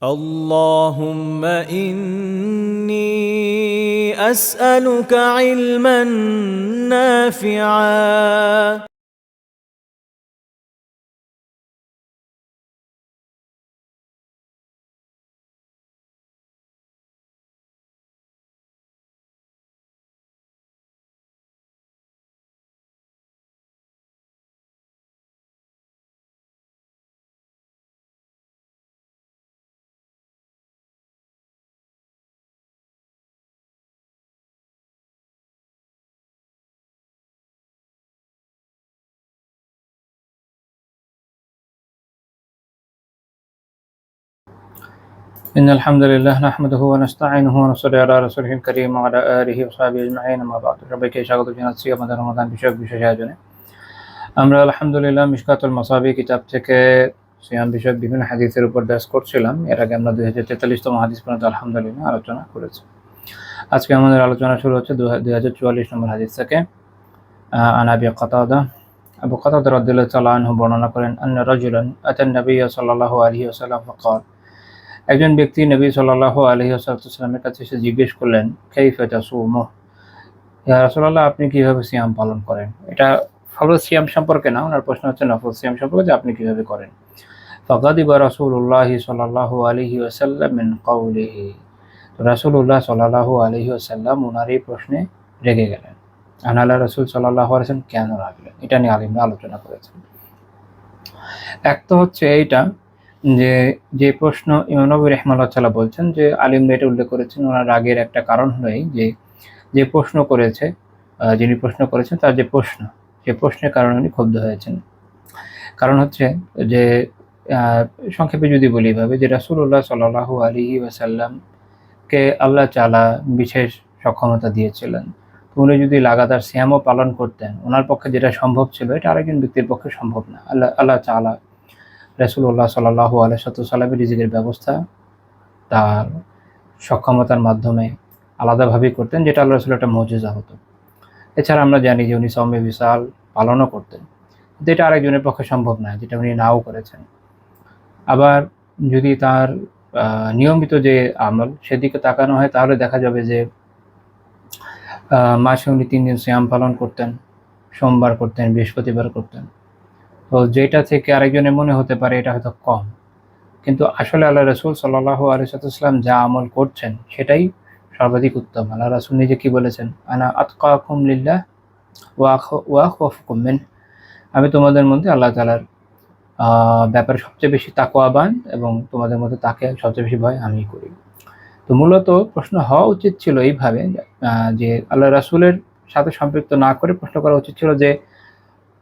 اللهم إني أسألك علما نافعا إن الحمد لله نحمده ونستعينه ونصلي على رسوله الكريم وعلى آله وصحبه أجمعين أما بعد সবাইকে স্বাগত জানাচ্ছি আমাদের রমাদান বিষয়ক বিশেষ আয়োজনে। আমরা আলহামদুলিল্লাহ মিশকাতুল মাসাবি কিতাব থেকে সিয়াম বিষয়ক বিভিন্ন হাদিসের উপর দাস করছিলাম। এর আগে আমরা 2043তম হাদিস পর্যন্ত আলহামদুলিল্লাহ আলোচনা করেছি। আজকে আমাদের আলোচনা শুরু হচ্ছে 2044 নম্বর হাদিস থেকে। আন আবি কাতাদা, আবু কাতাদা রাদিয়াল্লাহু তাআলা আনহু বর্ণনা করেন আন্না রাজুলান আতান নবী সাল্লাল্লাহু আলাইহি ওয়াসাল্লাম ফাকাল, একজন ব্যক্তি নবী সাল্লাল্লাহু আলাইহি ওয়াসাল্লামের কাছে এসে জিজ্ঞেস করলেন, কাইফা তাসুমু, ইয়া রাসূলুল্লাহ আপনি কিভাবে সিয়াম পালন করেন? এটা ফরজ সিয়াম সম্পর্কে না, ওনার প্রশ্ন হচ্ছে নফল সিয়াম সম্পর্কে যে আপনি কিভাবে করেন। ফাগাদিবা রাসূলুল্লাহ সাল্লাল্লাহু আলাইহি ওয়াসাল্লাম মিন কাউলিহি, তো রাসূলুল্লাহ সাল্লাল্লাহু আলাইহি ওয়াসাল্লাম ওনার এই প্রশ্নে রেগে গেলেন। আনালা রাসূল সাল্লাল্লাহু আলাইহি ওয়াসাল্লাম কেন রাগলেন, এটা নিয়ে আলিমরা আলোচনা করেছেন। এক তো হচ্ছে এইটা যে প্রশ্ন ইমাম নববী রাহিমাহুল্লাহ তাআলা বলছেন যে আলিমরা এটা উল্লেখ করেছেন ওনার রাগের একটা কারণ হলো এই যে প্রশ্ন করেছে, যিনি প্রশ্ন করেছেন তার যে প্রশ্ন, সে প্রশ্নের কারণে উনি ক্ষুব্ধ হয়েছেন। কারণ হচ্ছে যে সংক্ষেপে যদি বলি এভাবে যে রাসূলুল্লাহ সাল্লাল্লাহু আলাইহি ওয়াসাল্লামকে আল্লাহ তাআলা বিশেষ সক্ষমতা দিয়েছিলেন। উনি যদি লাগাতার সিয়ামও পালন করতেন, ওনার পক্ষে যেটা সম্ভব ছিল এটা আরেকজন ব্যক্তির পক্ষে সম্ভব না। আল্লাহ তাআলা রাসূলুল্লাহ সাল্লাল্লাহু আলাইহি ওয়াসাল্লামের রিজিকের ব্যবস্থা তার সক্ষমতার মাধ্যমে আলাদাভাবেই করতেন, যেটা আল্লাহ রাসূলের একটা মুজিজা হতো। এছাড়া আমরা জানি যে উনি সওমে বিসাল পালনও করতেন, কিন্তু এটা আরেকজনের পক্ষে সম্ভব নয়, যেটা উনি নাও করেছেন। আবার যদি তার নিয়মিত যে আমল সেদিকে তাকানো হয় তাহলে দেখা যাবে যে মাসে উনি 3 দিন সিয়াম পালন করতেন, সোমবার করতেন, বৃহস্পতিবার করতেন। তো যেটা থেকে আরেকজনের মনে হতে পারে এটা হয়তো কম, কিন্তু আসলে আল্লাহ রাসূল সাল্লাল্লাহু আলাইহি ওয়াসাল্লাম যা আমল করছেন সেটাই সর্বাধিক উত্তম। আল্লাহ রাসূল নিজে কি বলেছেন, আনা আতকাকুম লিল্লাহ ওয়া আখওয়াফুকুম মিন, আমি তোমাদের মধ্যে আল্লাহ তাআলার ব্যাপারে সবচেয়ে বেশি তাকওয়াবান এবং তোমাদের মধ্যে তাকে সবচেয়ে বেশি ভয় আমিই করি। তো মূলত প্রশ্ন হওয়া উচিত ছিল এইভাবে যে আল্লাহ রাসূলের সাথে সম্পৃক্ত না করে প্রশ্ন করা উচিত ছিল যে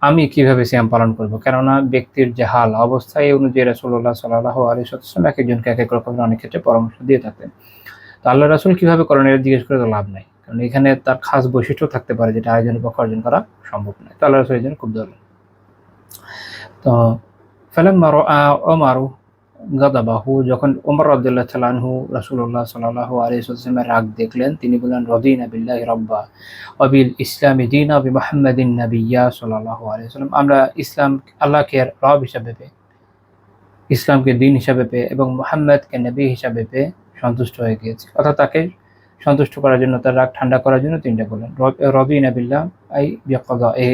আমি কিভাবে সিয়াম পালন করব। কেননা ব্যক্তির যে হাল অবস্থা এই অনুযায়ী রাসূলুল্লাহ সাল্লাল্লাহু আলাইহি ওয়াসাল্লাম এক একজনকে এক এক রকমের অনেক ক্ষেত্রে পরামর্শ দিয়ে থাকতেন। তো আল্লাহ রাসূল কিভাবে করেন এটা জিজ্ঞেস করে তো লাভ নাই, কারণ এখানে তার খাস বৈশিষ্ট্য থাকতে পারে যেটা আরেকজনের পক্ষে অর্জন করা সম্ভব নয়। তো আল্লাহ রাসূল এই জন্য ক্ষুব্ধ হলেন। তো ফালাম্মা রাআ উমারু গাদাবাহু, যখন ওমর রাদিয়াল্লাহু তাআলা আনহু রাসূলুল্লাহ সাল্লাল্লাহু আলাইহি ওয়াসাল্লামের রাগ দেখলেন, তিনি বললেন, রাদিনা বিল্লাহি রাব্বা ওয়া বিল ইসলামি দীনা ওয়া বিমুহাম্মাদিন নাবিয়্যা সাল্লাল্লাহু আলাইহি ওয়াসাল্লাম, আমরা ইসলাম আল্লাহকে রব হিসাবে পেয়ে, ইসলামকে দিন হিসাবে পেয়ে এবং মুহাম্মদকে নবী হিসাবে পেয়ে সন্তুষ্ট হয়ে গিয়েছি। অর্থাৎ তাকে সন্তুষ্ট করার জন্য, তার রাগ ঠান্ডা করার জন্য তিনটা বললেন, রাদিনা বিল্লাহ আই বিকাদায়ে,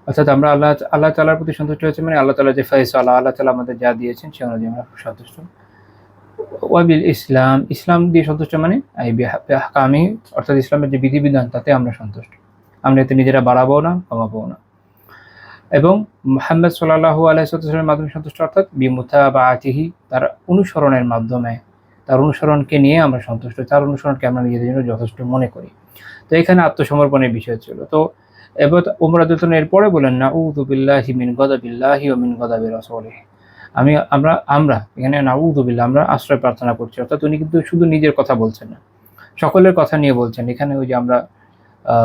অর্থাৎ আমরা আল্লাহ তাআলার প্রতি সন্তুষ্ট হয়েছে মানে আল্লাহ তাআলা যে ফয়সালা, আল্লাহ তাআলা আমাদের যা দিয়েছেন সে অনুযায়ী আমরা সন্তুষ্ট। ওয়াবিল ইসলাম, ইসলাম দিয়ে সন্তুষ্ট মানে আহকামি, অর্থাৎ ইসলামের যে বিধিবিধান তাতে আমরা সন্তুষ্ট, আমরা এতে নিজেরা বাড়াবো না কমাবো না। এবং মুহাম্মদ সাল্লাল্লাহু আলাইহি ওয়াসাল্লামের মাধ্যমে সন্তুষ্ট, অর্থাৎ বিমুতাবাআতিহি, তার অনুসরণের মাধ্যমে, তার অনুসরণকে নিয়ে আমরা সন্তুষ্ট, তার অনুসরণকে আমরা নিজেদের জন্য যথেষ্ট মনে করি। তো এখানে আত্মসমর্পণের বিষয় ছিল। তো এবার ওমর রাদিয়াল্লাহু তাআলা এরপরে বলেন, নাউযু বিল্লাহি মিন গাদাবিল্লাহি ওয়া মিন গাদাবি রাসূলিহি, আমরা এখানে নাউযু বিল্লাহ, আমরা আশ্রয় প্রার্থনা করছি, অর্থাৎ উনি কিন্তু শুধু নিজের কথা বলছেন না, সকলের কথা নিয়ে বলছেন। এখানে ওই যে আমরা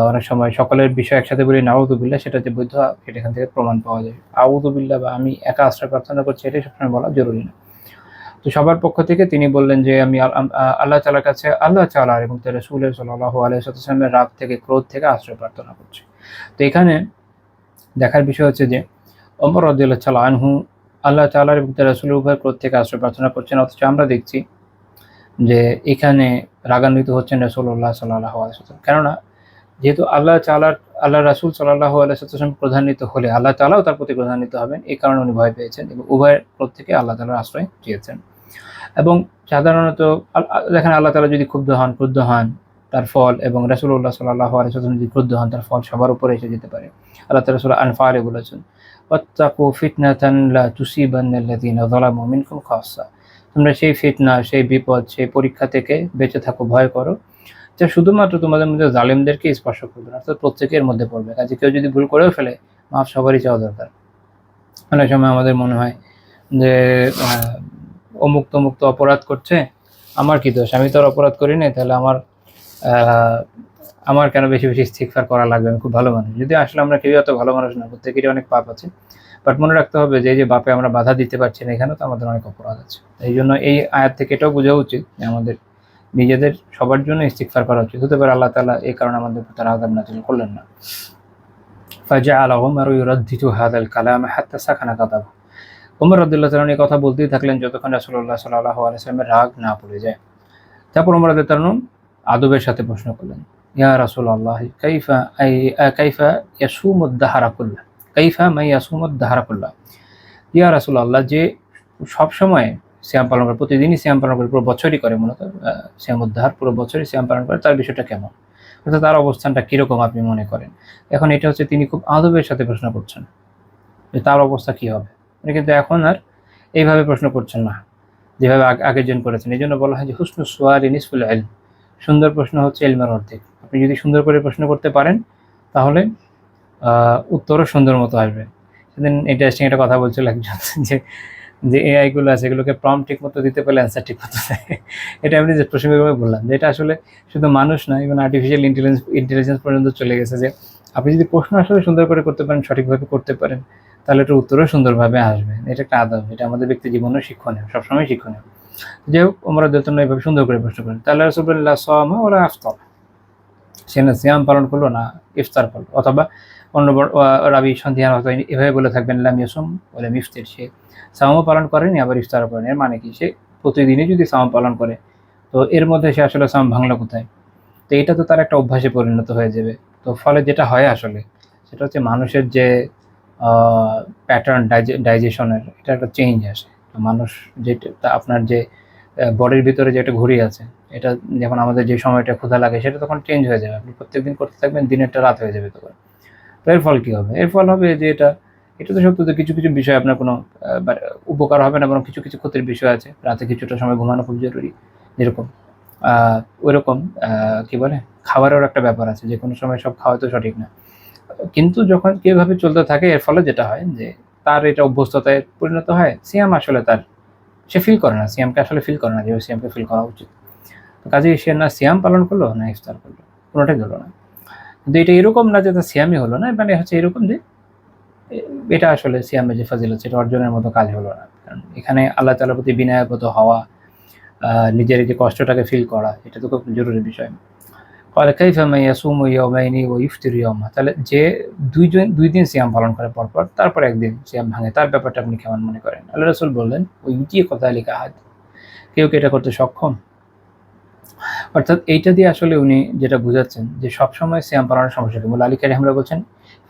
অনেক সময় সকলের বিষয় একসাথে বলি নাউযু বিল্লাহ, সেটা যে বৈধ সেটা এখান থেকে প্রমাণ পাওয়া যায়। আউযু বিল্লাহ বা আমি একা আশ্রয় প্রার্থনা করছি এটাই সবসময় বলা জরুরি না। তো সবার পক্ষ থেকে তিনি বললেন যে আমি আল্লাহ তাআলার কাছে আল্লাহ তাআলা এবং তার রাসূল সাল্লাল্লাহু আলাইহি ওয়াসাল্লামের রাগ থেকে, ক্রোধ থেকে আশ্রয় প্রার্থনা করছি। তো এখানে দেখার বিষয় হচ্ছে যে ওমর রাদিয়াল্লাহু তাআলা আনহু আল্লাহ তাআলার এবং তার রাসূলের উভয় ক্রোধ থেকে আশ্রয় প্রার্থনা করছেন, অথচ আমরা দেখছি যে এখানে রাগান্বিত হচ্ছেন রাসূলুল্লাহ সাল্লাল্লাহু আলাইহি ওয়াসাল্লাম। কেননা যেহেতু আল্লাহ রাসূল সাল্লাল্লাহু আলাইহি ওয়াসাল্লাম ক্রোধান্বিত হলে আল্লাহ তাআলাও তার প্রতি ক্রোধান্বিত হবেন, এই কারণে উনি ভয় পেয়েছেন এবং উভয়ের ক্রোধ থেকে আল্লাহ তাআলার আশ্রয় চেয়েছেন। এবং সাধারণত দেখেন, আল্লাহ তাআলা যদি ক্রুদ্ধ হন তার ফল, এবং রাসূলুল্লাহ সাল্লাল্লাহু আলাইহি ওয়াসাল্লাম যদি ক্রুদ্ধ হন তার ফল সবার উপরে এসে যেতে পারে। আল্লাহ তাআলা সূরা আনফালে বলেছেন, ওয়াত্তাকু ফিতনাতান লা তুসিবান্নাল্লাযীনা যালামু মিনকুম খাসসা। তোমরা সেই ফিতনা, সেই বিপদ, সেই পরীক্ষা থেকে বেঁচে থাকো, ভয় করো, যা শুধুমাত্র তোমাদের মধ্যে জালিমদেরকে স্পর্শ করবে না, অর্থাৎ প্রত্যেকের মধ্যে পড়বে। কাজে কেউ যদি ভুল করেও ফেলে, মাফ সবারই চাওয়া দরকার। অনেক সময় আমাদের মনে হয় যে অমুক তমুক তো অপরাধ করছে, আমার কি দোষ, আমি তো আর অপরাধ করি নাই, তাহলে আমার কেন বেশি বেশি ইস্তিগফার করা লাগবে, আমি খুব ভালো মানুষ। যদি আসলে আমরা কেউ এত ভালো মানুষ না, প্রত্যেকেরই অনেক পাপ আছে। বাট মনে রাখতে হবে যে এই যে বাপে আমরা বাধা দিতে পারছি না, এখানেও তো আমাদের অনেক অপরাধ আছে। এই জন্য এই আয়াত থেকে এটাও বোঝা উচিত যে আমাদের নিজেদের সবার জন্য ইস্তিগফার করা উচিত। হতে পারে আল্লাহ তাআলা এই কারণে আমাদের উপর তার আযাব নাযিল করলেন না। ফাজআলা উমর ইউরাদ্দিদু হাযাল কালাম হাত্তা সাকানা গাদাব। উমর রাদিয়াল্লাহু তাআলা এই কথা বলতেই থাকলেন যতক্ষণ রাসূলুল্লাহ সাল্লাল্লাহু আলাইহি ওয়াসাল্লামের রাগ না পড়ে যায়। তারপর উমর রাদিয়াল্লাহু তাআলা আদবের সাথে প্রশ্ন করলেন, ইয়া রাসূলুল্লাহ কাইফা ইয়াসুমুদ দাহরা কুল্লাহ, কাইফা মা ইয়াসুমুদ দাহরা কুল্লাহ। ইয়া রাসূলুল্লাহ, যে সব সময় সিয়াম পালন করে, প্রতিদিনই সিয়াম পালন করে, পুরো বছরই করে, মূলত সিয়ামুদ্দাহার পুরো বছরই সিয়াম পালন করে, তার বিষয়টা কেমন, অর্থাৎ তার অবস্থানটা কীরকম আপনি মনে করেন? এখন এটা হচ্ছে তিনি খুব আদবের সাথে প্রশ্ন করছেন যে তার অবস্থা কী হবে। উনি কিন্তু এখন আর এইভাবে প্রশ্ন করছেন না যেভাবে আগের জন করেছেন। এই জন্য বলা হয় যে হুসনু সুআলি নিসফুল ইলম, সুন্দর প্রশ্ন হচ্ছে ইলমের অর্ধেক। আপনি যদি সুন্দর করে প্রশ্ন করতে পারেন তাহলে উত্তরও সুন্দর মতো আসবে। সেদিন ইন্টারেস্টিং একটা কথা বলছিল একজন, যে এআইগুলো আছে এগুলোকে প্রম্পট ঠিক মতো দিতে পারলে অ্যান্সার ঠিক মতো দেয়। এটা আমি যে প্রসঙ্গভাবে বললাম যে এটা আসলে শুধু মানুষ না, ইভেন আর্টিফিশিয়াল ইন্টেলিজেন্স পর্যন্ত চলে গেছে, যে আপনি যদি প্রশ্ন আসলে সুন্দর করে করতে পারেন, সঠিকভাবে করতে পারেন, তাহলে এটার উত্তরও সুন্দরভাবে আসবে। এটা একটা আদব, এটা আমাদের ব্যক্তি জীবনেও শিক্ষণীয়, সবসময় শিক্ষণীয়। যাই হোক, আমরা দেতন এইভাবে সুন্দর করে প্রশ্ন করেন, তাহলে রাসূলুল্লাহ সাওমা ওয়া আফতার, সে না সিয়াম পালন করলো না ইফতার করলো। অথবা অন্য রাবি সন্ধিহান হয়তো এভাবে বলে থাকবেন, লাম ইয়াসুম ওয়া লাম ইফতির, সে সাওমও পালন করেনি আবার ইফতারও করেনি। এর মানে কি, সে প্রতিদিনই যদি সাওম পালন করে তো এর মধ্যে সে আসলে সাওম ভাঙলো কোথায়? তো এটা তো তার একটা অভ্যাসে পরিণত হয়ে যাবে। তো ফলে যেটা হয় আসলে সেটা হচ্ছে মানুষের যে প্যাটার্ন ডাইজেশনের, এটা একটা চেঞ্জ আসে। মানুষ যেটা আপনার যে বডির ভিতরে যে একটা ঘড়ি আছে, এটা যখন আমাদের যে সময়টা ক্ষুধা লাগে সেটা তখন চেঞ্জ হয়ে যাবে। আপনি প্রত্যেকদিন করতে থাকবেন, দিনেরটা রাত হয়ে যাবে তখন। তো এর ফল কী হবে? এর ফল হবে যে এটা তো সত্য যে কিছু কিছু বিষয় আপনার কোনো উপকার হবে না, বরং কিছু কিছু ক্ষতির বিষয় আছে। রাতে কিছুটা সময় ঘুমানো খুব জরুরি, যেরকম ওইরকম কী বলে, খাবারেরও একটা ব্যাপার আছে, যে কোনো সময় সব খাওয়া তো সঠিক না। কিন্তু যখন কীভাবে চলতে থাকে, এর ফলে যেটা হয় যে তার এটা অভ্যস্ততায় পরিণত হয়। সিয়াম আসলে সে ফিল করে না, সিয়ামকে আসলে ফিল করে না যেভাবে সিয়ামকে ফিল করা উচিত। তো কাজেই সে না সিয়াম পালন করলো না ইফতার করলো, কোনোটাই হলো না। কিন্তু এটা এরকম না যে তার সিয়ামই হলো না, মানে হচ্ছে এরকম যে এটা আসলে সিয়ামের যে ফাজিলত সেটা অর্জনের মতো কাজ হলো না। কারণ এখানে আল্লাহ তাআলার প্রতি বিনয়গত হওয়া, নিজের এই যে কষ্টটাকে ফিল করা, এটা তো খুব জরুরি বিষয়। কাইফা মান ইয়াসুমু ইয়াওমাইনি ওয়া ইফতিরু ইয়াওমা, তাহলে যে দুই দিন সিয়াম পালন করে পরপর, তারপর একদিন সিয়াম ভাঙে, তার ব্যাপারটা আপনি কেমন মনে করেন? আল্লাহ রাসূল বললেন, ওই যে কাযালিকা আহাদ, কেউ কি এটা করতে সক্ষম? অর্থাৎ এইটা দিয়ে আসলে উনি যেটা বুঝাচ্ছেন যে সবসময় সিয়াম পালনের সমস্যা কি। মুল্লা আলী কারি রাহিমাহুল্লাহ বলছেন,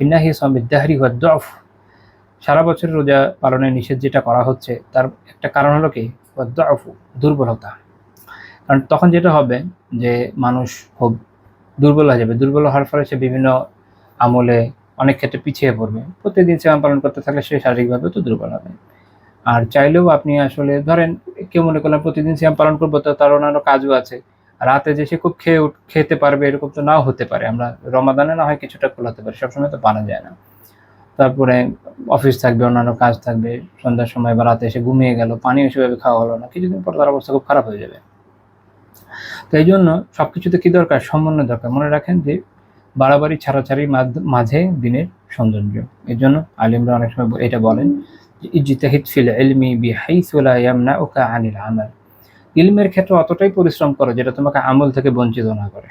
ইন্নাহি সাওমিদ দাহরি ওয়াদ দুআফ, সারা বছর রোজা পালনের নিষেধ যেটা করা হচ্ছে তার একটা কারণ হলো কি, ওয়াদ দুআফু, দুর্বলতা। কারণ তখন যেটা হবে যে মানুষ খুব দুর্বল হয়ে যাবে, দুর্বল হওয়ার ফলে সে বিভিন্ন আমলে অনেক ক্ষেত্রে পিছিয়ে পড়বে। প্রত্যেকদিন সিয়াম পালন করতে থাকলে সে শারীরিকভাবে তো দুর্বল হবে। আর চাইলেও আপনি আসলে ধরেন কেউ মনে করলেন প্রতিদিন সিয়াম পালন করবো, তো তার অন্যান্য কাজও আছে, রাতে যে সে খুব খেতে পারবে এরকম তো নাও হতে পারে। আমরা রমাদানে না হয় কিছুটা খোলাতে পারি, সবসময় তো পানা যায় না। তারপরে অফিস থাকবে, অন্যান্য কাজ থাকবে, সন্ধ্যার সময় বা রাতে এসে ঘুমিয়ে গেল, পানিও সেভাবে খাওয়া হলো না, কিছুদিন পর তার অবস্থা খুব খারাপ হয়ে যাবে। তো এই জন্য সব কিছুতে কী দরকার, সমন্বয় দরকার। মনে রাখেন যে বাড়াবাড়ি ছাড়াছাড়ির মাঝে দিনের সৌন্দর্য। এই জন্য আলিমরা অনেক সময় এটা বলেন যে ইজতিহাদ ফিল ইলমি বিহাইসু লা ইয়ামনাউকা আনিল আমাল, ইলমের ক্ষেত্রে অতটাই পরিশ্রম করো যেটা তোমাকে আমল থেকে বঞ্চিত না করে।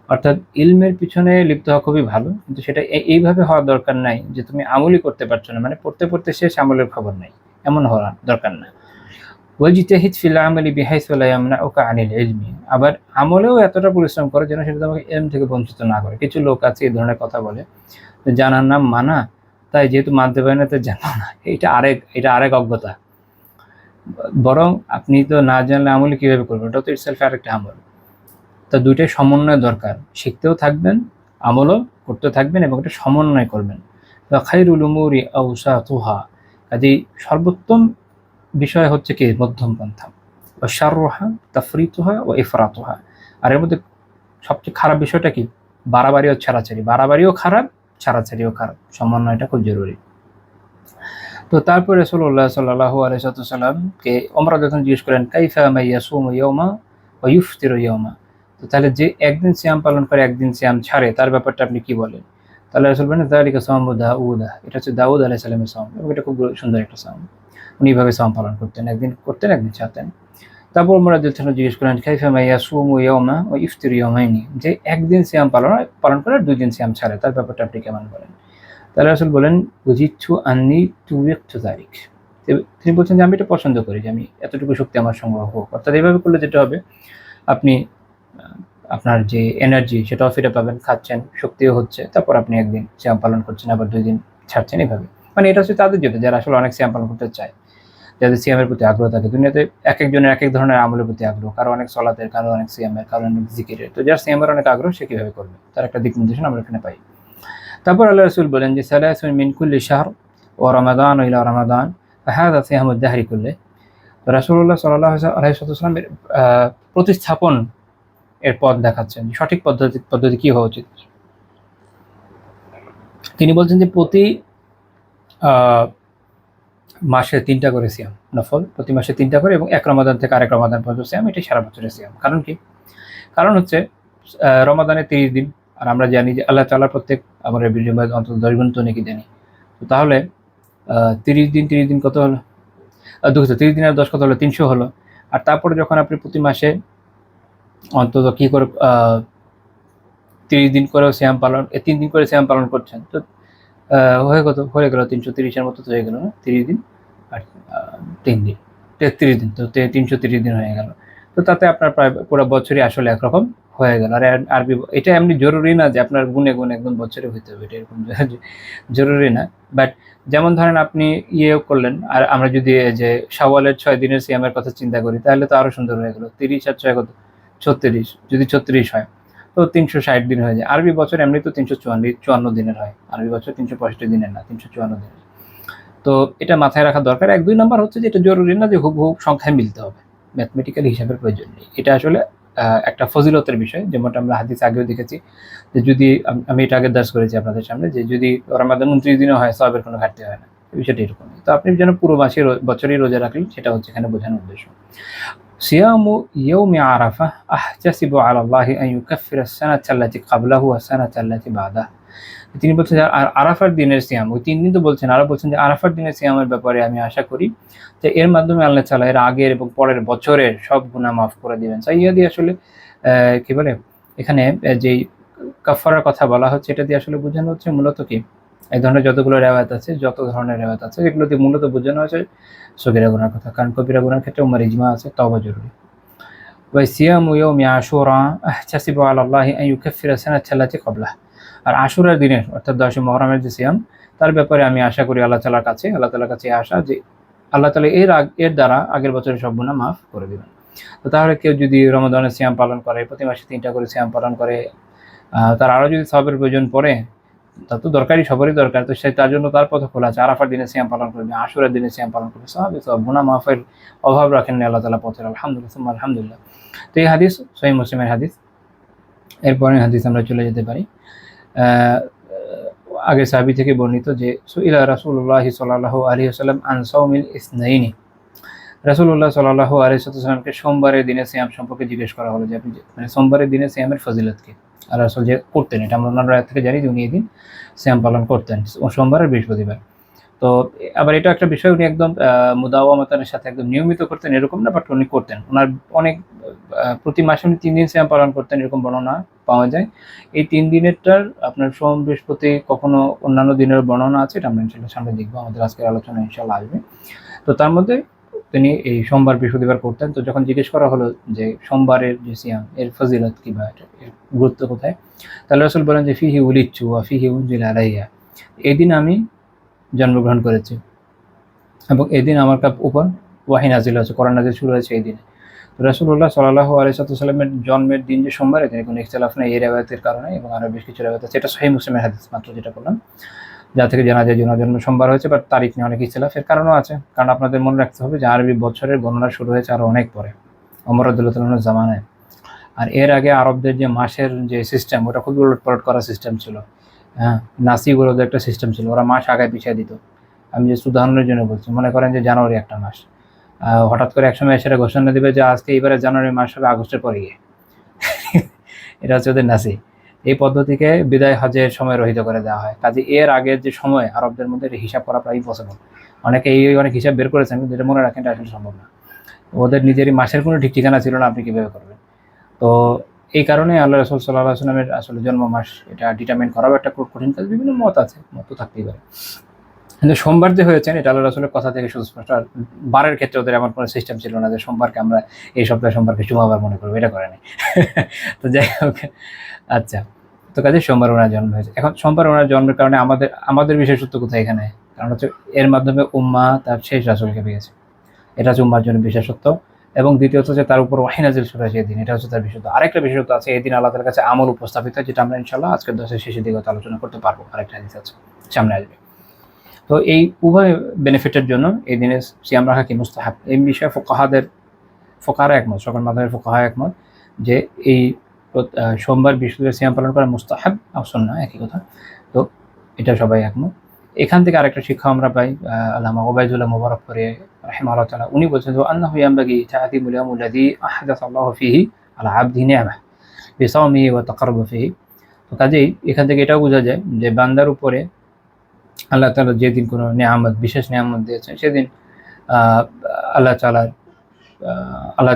অর্থাৎ ইলমের পিছনে লিপ্ত হওয়া খুবই ভালো, কিন্তু সেটা এইভাবে হওয়া দরকার নাই যে তুমি আমলই করতে পারছো না, মানে পড়তে পড়তে শেষ, আমলের খবর নাই, এমন হওয়া দরকার না। ওয়াজিতাহিদ ফিল আমালি বিহাইসু লা ইয়ামনাউকা আনিল ইলমি, আবার আমলেও এতটা পরিশ্রম করে যেন সেটা তোমাকে ইলম থেকে বঞ্চিত না করে। কিছু লোক আছে এই ধরনের কথা বলে, জানার নাম মানা, তাই যেহেতু মানতে পারে না তাই জানো না। এটা আরেক অজ্ঞতা। বরং আপনি তো না জানলে আমল কিভাবে করবেন, ওটা তো ইটসেলফ আরেকটা আমল। তো দুইটাই সমন্বয় দরকার, শিখতেও থাকবেন, আমলও করতে থাকবেন এবং এটা সমন্বয় করবেন। খায়রুল উমুরি আওসাতুহা, কাজেই সর্বোত্তম বিষয় হচ্ছে কি মধ্যম পন্থা। ও শাররুহা তাফরিতুহা ও ইফরাতুহা, আর এর মধ্যে সবচেয়ে খারাপ বিষয়টা কি বাড়াবাড়ি ও ছাড়াছাড়ি। বাড়াবাড়িও খারাপ, ছাড়াছাড়িও খারাপ, সমন্বয়টা খুব জরুরি। তো তারপরে রাসূলুল্লাহ সাল্লাল্লাহু আলাইহি ওয়াসাল্লামকে ওমরা যখন জিজ্ঞেস করেন কাইফা মান ইয়াসুমু ইয়াওমা ওয়া ইফতিরু ইয়াওমা, তো তাহলে যে একদিন সিয়াম পালন করে একদিন সিয়াম ছাড়ে তার ব্যাপারটা আপনি কি বলেন? তাহলে রাসূল বলেন যালিকা সাওমু দাউদ, এটা হচ্ছে দাউদ আলাইহিস সালামের সাওম, এবং এটা খুব সুন্দর একটা সাওম। উনি এইভাবে সাওম পালন করতেন, একদিন করতেন একদিন ছাড়তেন। তারপর ওমরা যখন জিজ্ঞেস করেন কাইফা মান ইয়াসুমু ইয়াওমা ওয়া ইফতিরু ইয়াওমাইনি, যে একদিন সিয়াম পালন করে আর দুই দিন সিয়াম ছাড়ে তার ব্যাপারটা আপনি কেমন বলেন? তাহলে রাসূল বলেন বুঝিচ্ছু আন্নি তুইকতু যালিক, তিনি বলছেন যে আমি এটা পছন্দ করি, যে আমি এতটুকু শক্তি আমার সংগ্রহ হোক। অর্থাৎ এইভাবে করলে যেটা হবে, আপনি আপনার যে এনার্জি সেটাও ফিরে পাবেন, খাচ্ছেন, শক্তিও হচ্ছে, তারপর আপনি একদিন সিয়াম পালন করছেন আবার 2 দিন ছাড়ছেন, এইভাবে। মানে এটা হচ্ছে তাদের জন্য যারা আসলে অনেক সিয়াম পালন করতে চায়, যাদের সিয়ামের প্রতি আগ্রহ থাকে। দুনিয়াতে এক একজনের এক এক ধরনের আমলের প্রতি আগ্রহ, কারো অনেক সলাতের, কারো অনেক সিয়ামের, কারো অনেক জিকিরের। তো যার সিয়ামের অনেক আগ্রহ সে কীভাবে করবে তার একটা দিক নির্দেশনা আমরা এখানে পাই। তারপর আল্লাহ রাসূল বলেন যে সালাসুন মিন কুল্লি শাহর ওয়া রমাদান ইলা রমাদান ফাহাদা সিয়ামুদ দাহরি কুল্লি। রাসূলুল্লাহ সাল্লাল্লাহু আলাইহি ওয়াসাল্লাম প্রতিস্থাপন এর পথ দেখাচ্ছেন, সঠিক পদ্ধতি কি হওয়া উচিত। তিনি বলছেন যে প্রতি মাসে 3টা করে সিয়াম নফল, প্রতি মাসে 3টা করে, এবং এক রমাদান থেকে আরেক রমাদান পর্যন্ত সিয়াম, এটাই সারা বছরের সিয়াম। কারণ কি? কারণ হচ্ছে রমাদানে 30 দিন, আর আমরা জানি যে আল্লাহ তাআলা প্রত্যেক আমাদের বিনিময়ে অন্তত 10 গুণ তো নাকি জানি। তো তাহলে 30 দিন কত হলো? 30 দিন আর 10 কত হলো? 300 হলো। আর তারপরে যখন আপনি প্রতি মাসে অন্তত কি করে 30 দিন করেও সিয়াম পালন, 3 দিন করে সিয়াম পালন করছেন, তো হয়ে গেল 330 এর মতো তো হয়ে গেল না? 30 দিন আর 3 দিন 33 দিন, তো 330 দিন হয়ে গেল। তো তাতে আপনার প্রায় পুরো বছরই আসলে একরকম হয়ে গেল। আর আরবি এটা এমনি জরুরি না যে আপনার গুনে একদম বছরে হইতে হবে, এটা এরকম জরুরি না। বাট যেমন ধরেন আপনি ইয়েও করলেন, আর আমরা যদি যে শাওয়ালের 6 দিনের সিয়ামের কথা চিন্তা করি তাহলে তো আরো সুন্দর হয়ে গেল। 30 আর 6 কত? 36, যদি 36 হয় তো 360 দিন হয়ে যায়। আরবি বছর এমনি তো 354 দিনের হয়, আরবি বছর 365 দিনের না, 354 দিনের। তো এটা মাথায় রাখা দরকার। 1-2 নাম্বার হচ্ছে যে এটা জরুরি না যে হুবহু সংখ্যায় মিলতে হবে, ম্যাথমেটিক্যাল হিসাবের প্রয়োজন নেই। এটা আসলে একটা ফজিলতের বিষয়, যেমনটা আমরা হাদিস আগেও দেখেছি যে যদি আমি এটা আগে দার্স করেছি আপনাদের সামনে, যে যদি রমাদান 29 দিনও হয় সওয়াবের কোনো ঘাটতি হয় না, বিষয়টা এরকমই। তো আপনি যেন পুরো মাসের বছরই রোজা রাখলেন, সেটা হচ্ছে এখানে বোঝানোর উদ্দেশ্য। সিয়ামু ইয়াউমি আরাফা আহতাসিবু আলা আল্লাহি আন ইউকাফফিরা আস-সানাতা আল্লাতী ক্বাবলাহু ওয়াস সানাতা আল্লাতী বাদাহু। তিনি বলছেন যে আরাফার দিনের সিয়াম, ওই 3 দিন তো বলছেন, আরো বলছেন যে আরাফার দিনের সিয়ামের ব্যাপারে আমি আশা করি যে এর মাধ্যমে আল্লাহ তাআলা এর আগের এবং পরের বছরের সব গুনাহ মাফ করে দিবেন। সাইয়্যাদি আসলে কি বলে এখানে যেই কাফারার কথা বলা হচ্ছে, এটা দিয়ে আসলে বোঝানো হচ্ছে মূলত কি, এই ধরনের যতগুলো রেওয়ায়াত আছে, যত ধরনের রেওয়ায়াত আছে, এগুলো দিয়ে মূলত বোঝানো হচ্ছে সগীরা গুনার কথা। কারণ কবিরা গুনার ক্ষেত্রে উম্মার ইজমা আছে, তওবা জরুরি। ওয়া সিয়ামু ইয়াউমি আশুরা আহতাসিবু আলা আল্লাহি আন ইউকাফফিরা সানাতা আল্লাতী ক্বাবলাহু। আর আশুরার দিনের অর্থাৎ 10 মুহররমের যে সিয়াম, তার ব্যাপারে আমি আশা করি আল্লাহ তাআলার কাছে আশা যে আল্লাহ তাআলা এর দ্বারা আগের বছরের সব গুনাহ মাফ করে দিবেন। তো তাহলে কেউ যদি রমাদানের সিয়াম পালন করে, প্রতি মাসে 3টা করে সিয়াম পালন করে, তার আরও যদি সওয়াবের প্রয়োজন পড়ে, তা তো দরকারই, সবারই দরকার। তো তার জন্য তার পথ খোলা আছে, আরাফার দিনে সিয়াম পালন করবে, আশুরার দিনে সিয়াম পালন করবে, সব গুনাহ মাফের অভাব রাখেননি আল্লাহ তাআলা পথের। আলহামদুলিল্লাহ, আলহামদুলিল্লাহ। তো এই হাদিস সহিহ মুসলিমের হাদিস। এরপরের হাদিস আমরা চলে যেতে পারি। আগে সাহাবী থেকে বর্ণিত যে সুইলা রাসূলুল্লাহ সাল্লাল্লাহু আলাইহি ওয়াসাল্লাম আন সাওমিল ইসনাইনি, রাসূলুল্লাহ সাল্লাল্লাহু আলাইহি ওয়াসাল্লামকে সোমবারের দিনে সিয়াম সম্পর্কে জিজ্ঞেস করা হলো যে আপনি মানে সোমবারের দিনে সিয়ামের ফজিলত কি। আর রাসূল যে করতেন, এটা আমরা অন্যান্য রাত থেকে জানি যে উনি এই দিন সিয়াম পালন করতেন, সোমবার আর বৃহস্পতিবার। তো আবার এটা একটা বিষয়, উনি একদম মুদাওয়ামাতার সাথে একদম নিয়মিত করতেন এরকম না, বাট উনি করতেন। ওনার অনেক প্রতি মাসে উনি 3 দিন সিয়াম পালন করতেন, এরকম বর্ণনা পাওয়া যায়। এই 3 দিনেরটার আপনার সোম বৃহস্পতি কখনো অন্যান্য দিনের বর্ণনা আছে, এটা আমরা ইনশাআল্লাহ সামনে দেখবো, আমাদের আজকের আলোচনা ইনশাআল্লাহ আসবে। তো তার মধ্যে তিনি এই সোমবার বৃহস্পতিবার করতেন। তো যখন জিজ্ঞেস করা হলো যে সোমবারের যে সিয়াম এর ফজিলত কি বা এর গুরুত্ব কোথায়, তাহলে রাসূল বলেন যে ফিহি উলিদতু ওয়া ফিহি উনজিলা আলাইয়া, এই দিন আমি জন্মগ্রহণ করেছি এবং এই দিন আমার উপর ওয়াহী নাজিল হয়েছে, কোরআন নাজিল শুরু হয়েছে এই দিনে। তো রাসূলুল্লাহ সাল্লাল্লাহু আলাইহি ওয়াসাল্লামের জন্মের দিন যে সোমবার, এতে কোনো ইখতিলাফ নেই এই রিওয়ায়াতের কারণে, এবং আরও বেশ কিছু রিওয়ায়াত আছে। এটা সহিহ মুসলিমের হাদিস মাত্র যেটা বললাম, যা থেকে জানা যায় জুনার জন্ম সোমবার হয়েছে, বাট তারিখ নিয়ে অনেক ইখতিলাফের কারণও আছে। কারণ আপনাদের মনে রাখতে হবে যে আরবি বছরের গণনা শুরু হয়েছে আরও অনেক পরে, ওমর রাদিয়াল্লাহু তাআলার জামানায়। আর এর আগে আরবদের যে মাসের যে সিস্টেম, ওটা খুবই উলটপালট করা সিস্টেম ছিল। হ্যাঁ, নাসিগুলোদের একটা সিস্টেম ছিল, ওরা মাস আগায় পিছিয়ে দিত। আমি যে উদাহরণের জন্য বলছি, মনে করেন যে জানুয়ারি একটা মাস, হঠাৎ করে একসময় সেটা ঘোষণা দেবে যে আজকে এবারে জানুয়ারি মাস হবে আগস্টের পরে গিয়ে। এটা হচ্ছে ওদের নাসি। এই পদ্ধতিকে বিদায় হজের সময় রহিত করে দেওয়া হয়। কাজে এর আগের যে সময় আরবদের মধ্যে হিসাব করা প্রায় ইম্পসিবল। অনেকে অনেক হিসাব বের করেছেন, কিন্তু এটা মনে রাখেন এটা আসলে সম্ভব না। ওদের নিজেরই মাসের কোনো ঠিক ঠিকানা ছিল না, আপনি কীভাবে করবেন? তো এই কারণে আল্লাহ রাসূল সাল্লাল্লাহু আলাইহি ওয়াসাল্লামের আসলে জন্ম মাস এটা ডিটারমাইন করাও একটা খুব কঠিন কাজ। বিভিন্ন মত আছে, মত তো থাকতেই পারে। কিন্তু সোমবার যে হয়েছেন এটা আল্লাহ রাসূলের কথা থেকে সুস্পষ্ট। আর বারের ক্ষেত্রে ওদের এমন কোনো সিস্টেম ছিল না যে সোমবারকে আমরা এই সপ্তাহে সোমবারকে জুমাবার মনে করবো, এটা করে নাই। তো যাই হোক, আচ্ছা, তো কাজে সোমবার ওনার জন্ম হয়েছে। এখন সোমবার ওনার জন্মের কারণে আমাদের বিশেষত্ব কোথায় এখানে? কারণ হচ্ছে এর মাধ্যমে উম্মাহ তার শেষ রাসূলকে পেয়েছে, এটা হচ্ছে উম্মার জন্য বিশেষত্ব। এবং দ্বিতীয়ত হচ্ছে তার উপর ওয়াহী নাজিল শুরু হয়েছে এদিন, এটা হচ্ছে তার বিশেষত্ব। আরেকটা বিশেষত্ব আছে, এই দিন আল্লাহ তাআলার কাছে আমল উপস্থাপিত হয়, যেটা আমরা ইনশাআল্লাহ আজকের দর্শের শেষের দিকে আলোচনা করতে পারবো। আরেকটা হাদিস আছে, সামনে আসবে। তো এই উভয় বেনিফিটের জন্য এই দিনে সিয়াম রাখা কি মুস্তাহাব, এই বিষয়ে ফোকাহারা একমত, সকল মাযহাবের ফোকাহা একমত যে এই সোমবার বৃহস্পতিবার সিয়াম পালন করা মুস্তাহাব আর সুন্নাহ একই কথা। তো এটা সবাই একমত। এখান থেকে আরেকটা শিক্ষা আমরা পাই, আল্লামা ওবায়দুল্লাহ মুবারকপুরি রাহিমাহুল্লাহ তাআলা উনি বলছেন যে আন্নাহু ইয়ানবাগি তা'যীমুল ইয়াউমিল্লাযী আহদাসাল্লাহু ফীহি আলা আবদিহি নি'মাহ বিসাওমিহি ওয়া তাকাররুবি ফীহি। তো কাজেই এখান থেকে এটাও বোঝা যায় যে বান্দার উপরে আল্লাহ তাআলা যেদিন কোনো নিয়ামত, বিশেষ নিয়ামত দিয়েছেন, সেদিন আল্লাহ